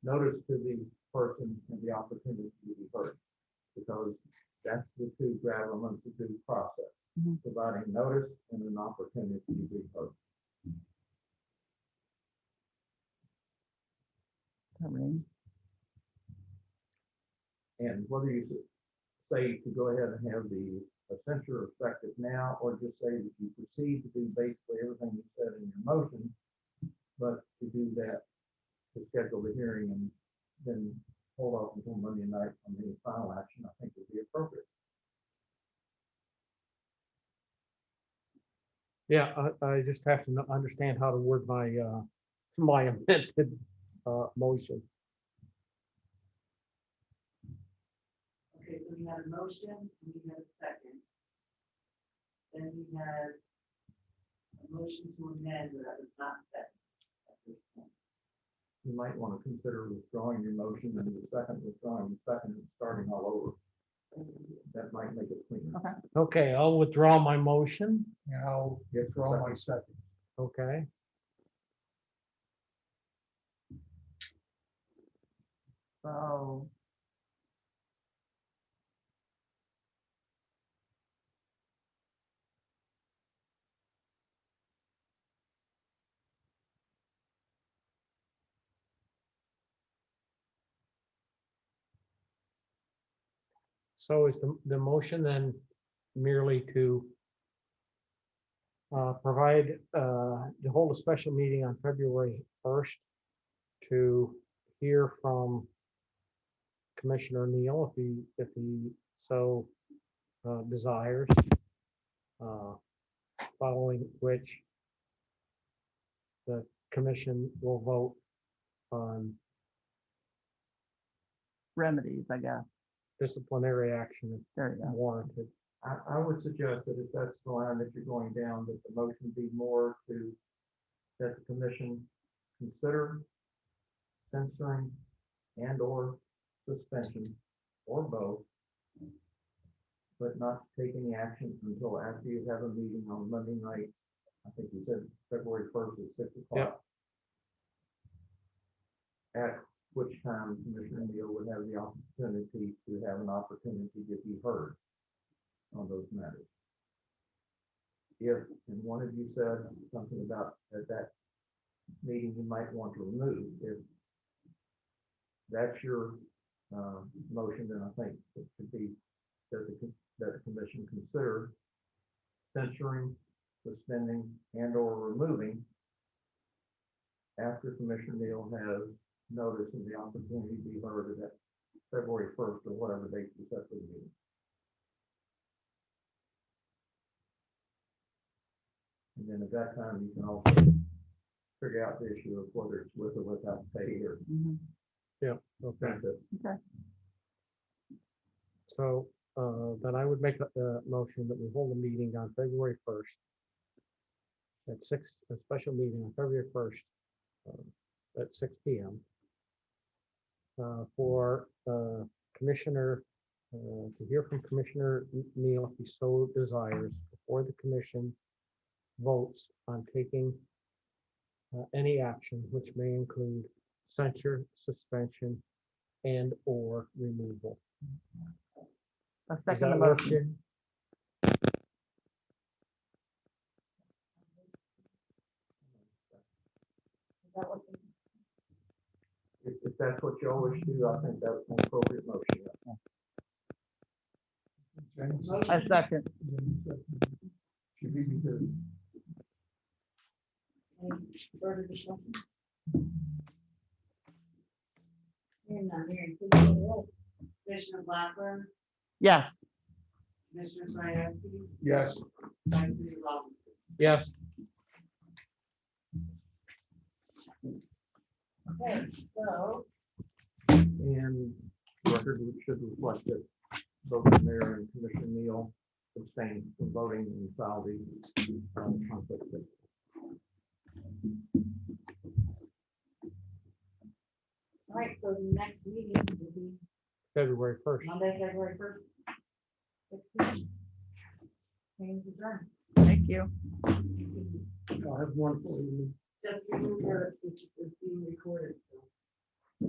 notice to the person and the opportunity to be heard. Because that's the two gravamen of due process, Mhm. providing notice and an opportunity to be heard. Sorry. And whether you say to go ahead and have the censure effective now, or just say that you proceed to do basically everything you said in your motion, but to do that, to schedule the hearing and then hold off until Monday night on any final action, I think would be appropriate. Yeah, I just have to understand how to word my amended motion. Okay, so we had a motion, and we had a second. Then we had a motion to amend, but that was not second at this point. You might want to consider withdrawing your motion and withdrawing the second and starting all over. That might make it cleaner. Okay. Okay, I'll withdraw my motion. And I'll withdraw my second. Okay. So. So is the motion then merely to provide, to hold a special meeting on February 1st to hear from Commissioner Neal if he so desires. Following which the commission will vote on Remedies, I guess. disciplinary action if There you go. warranted. I would suggest that if that's the line that you're going down, that the motion be more to, that the commission consider censoring and or suspension or both, but not take any action until after you have a meeting on Monday night. I think you said February 1st at 6 o'clock. At which time Commissioner Neal would have the opportunity to have an opportunity to be heard on those matters. If, and one of you said something about at that meeting you might want to remove, if that's your motion, then I think it should be that the commission consider censoring, suspending, and or removing after Commissioner Neal has notice and the opportunity to be heard at that February 1st or whatever date you set for the meeting. And then at that time, you can also figure out the issue of whether it's with or without pay or Yeah, okay. benefit. Okay. So then I would make a motion that we hold a meeting on February 1st at 6, a special meeting on February 1st at 6 p.m. For Commissioner, to hear from Commissioner Neal if he so desires before the commission votes on taking any action which may include censure, suspension, and or removal. A Does second that work, motion. Jim? If that's what you always do, I think that's an appropriate motion. A second. Should be because Further discussion? Hearing none, Mary, please call the roll. Commissioner Blackburn, Yes. Commissioner Sierawski, yes. Vice Mayor Robinson. Yes. Okay, so, And record should reflect that both the mayor and Commissioner Neal abstained from voting and filed the conflict. all right, so the next meeting will be February 1st. Monday, February 1st. 6 p.m. Meeting's adjourned. Thank you. I have one for you. Just remember, this is being recorded, so.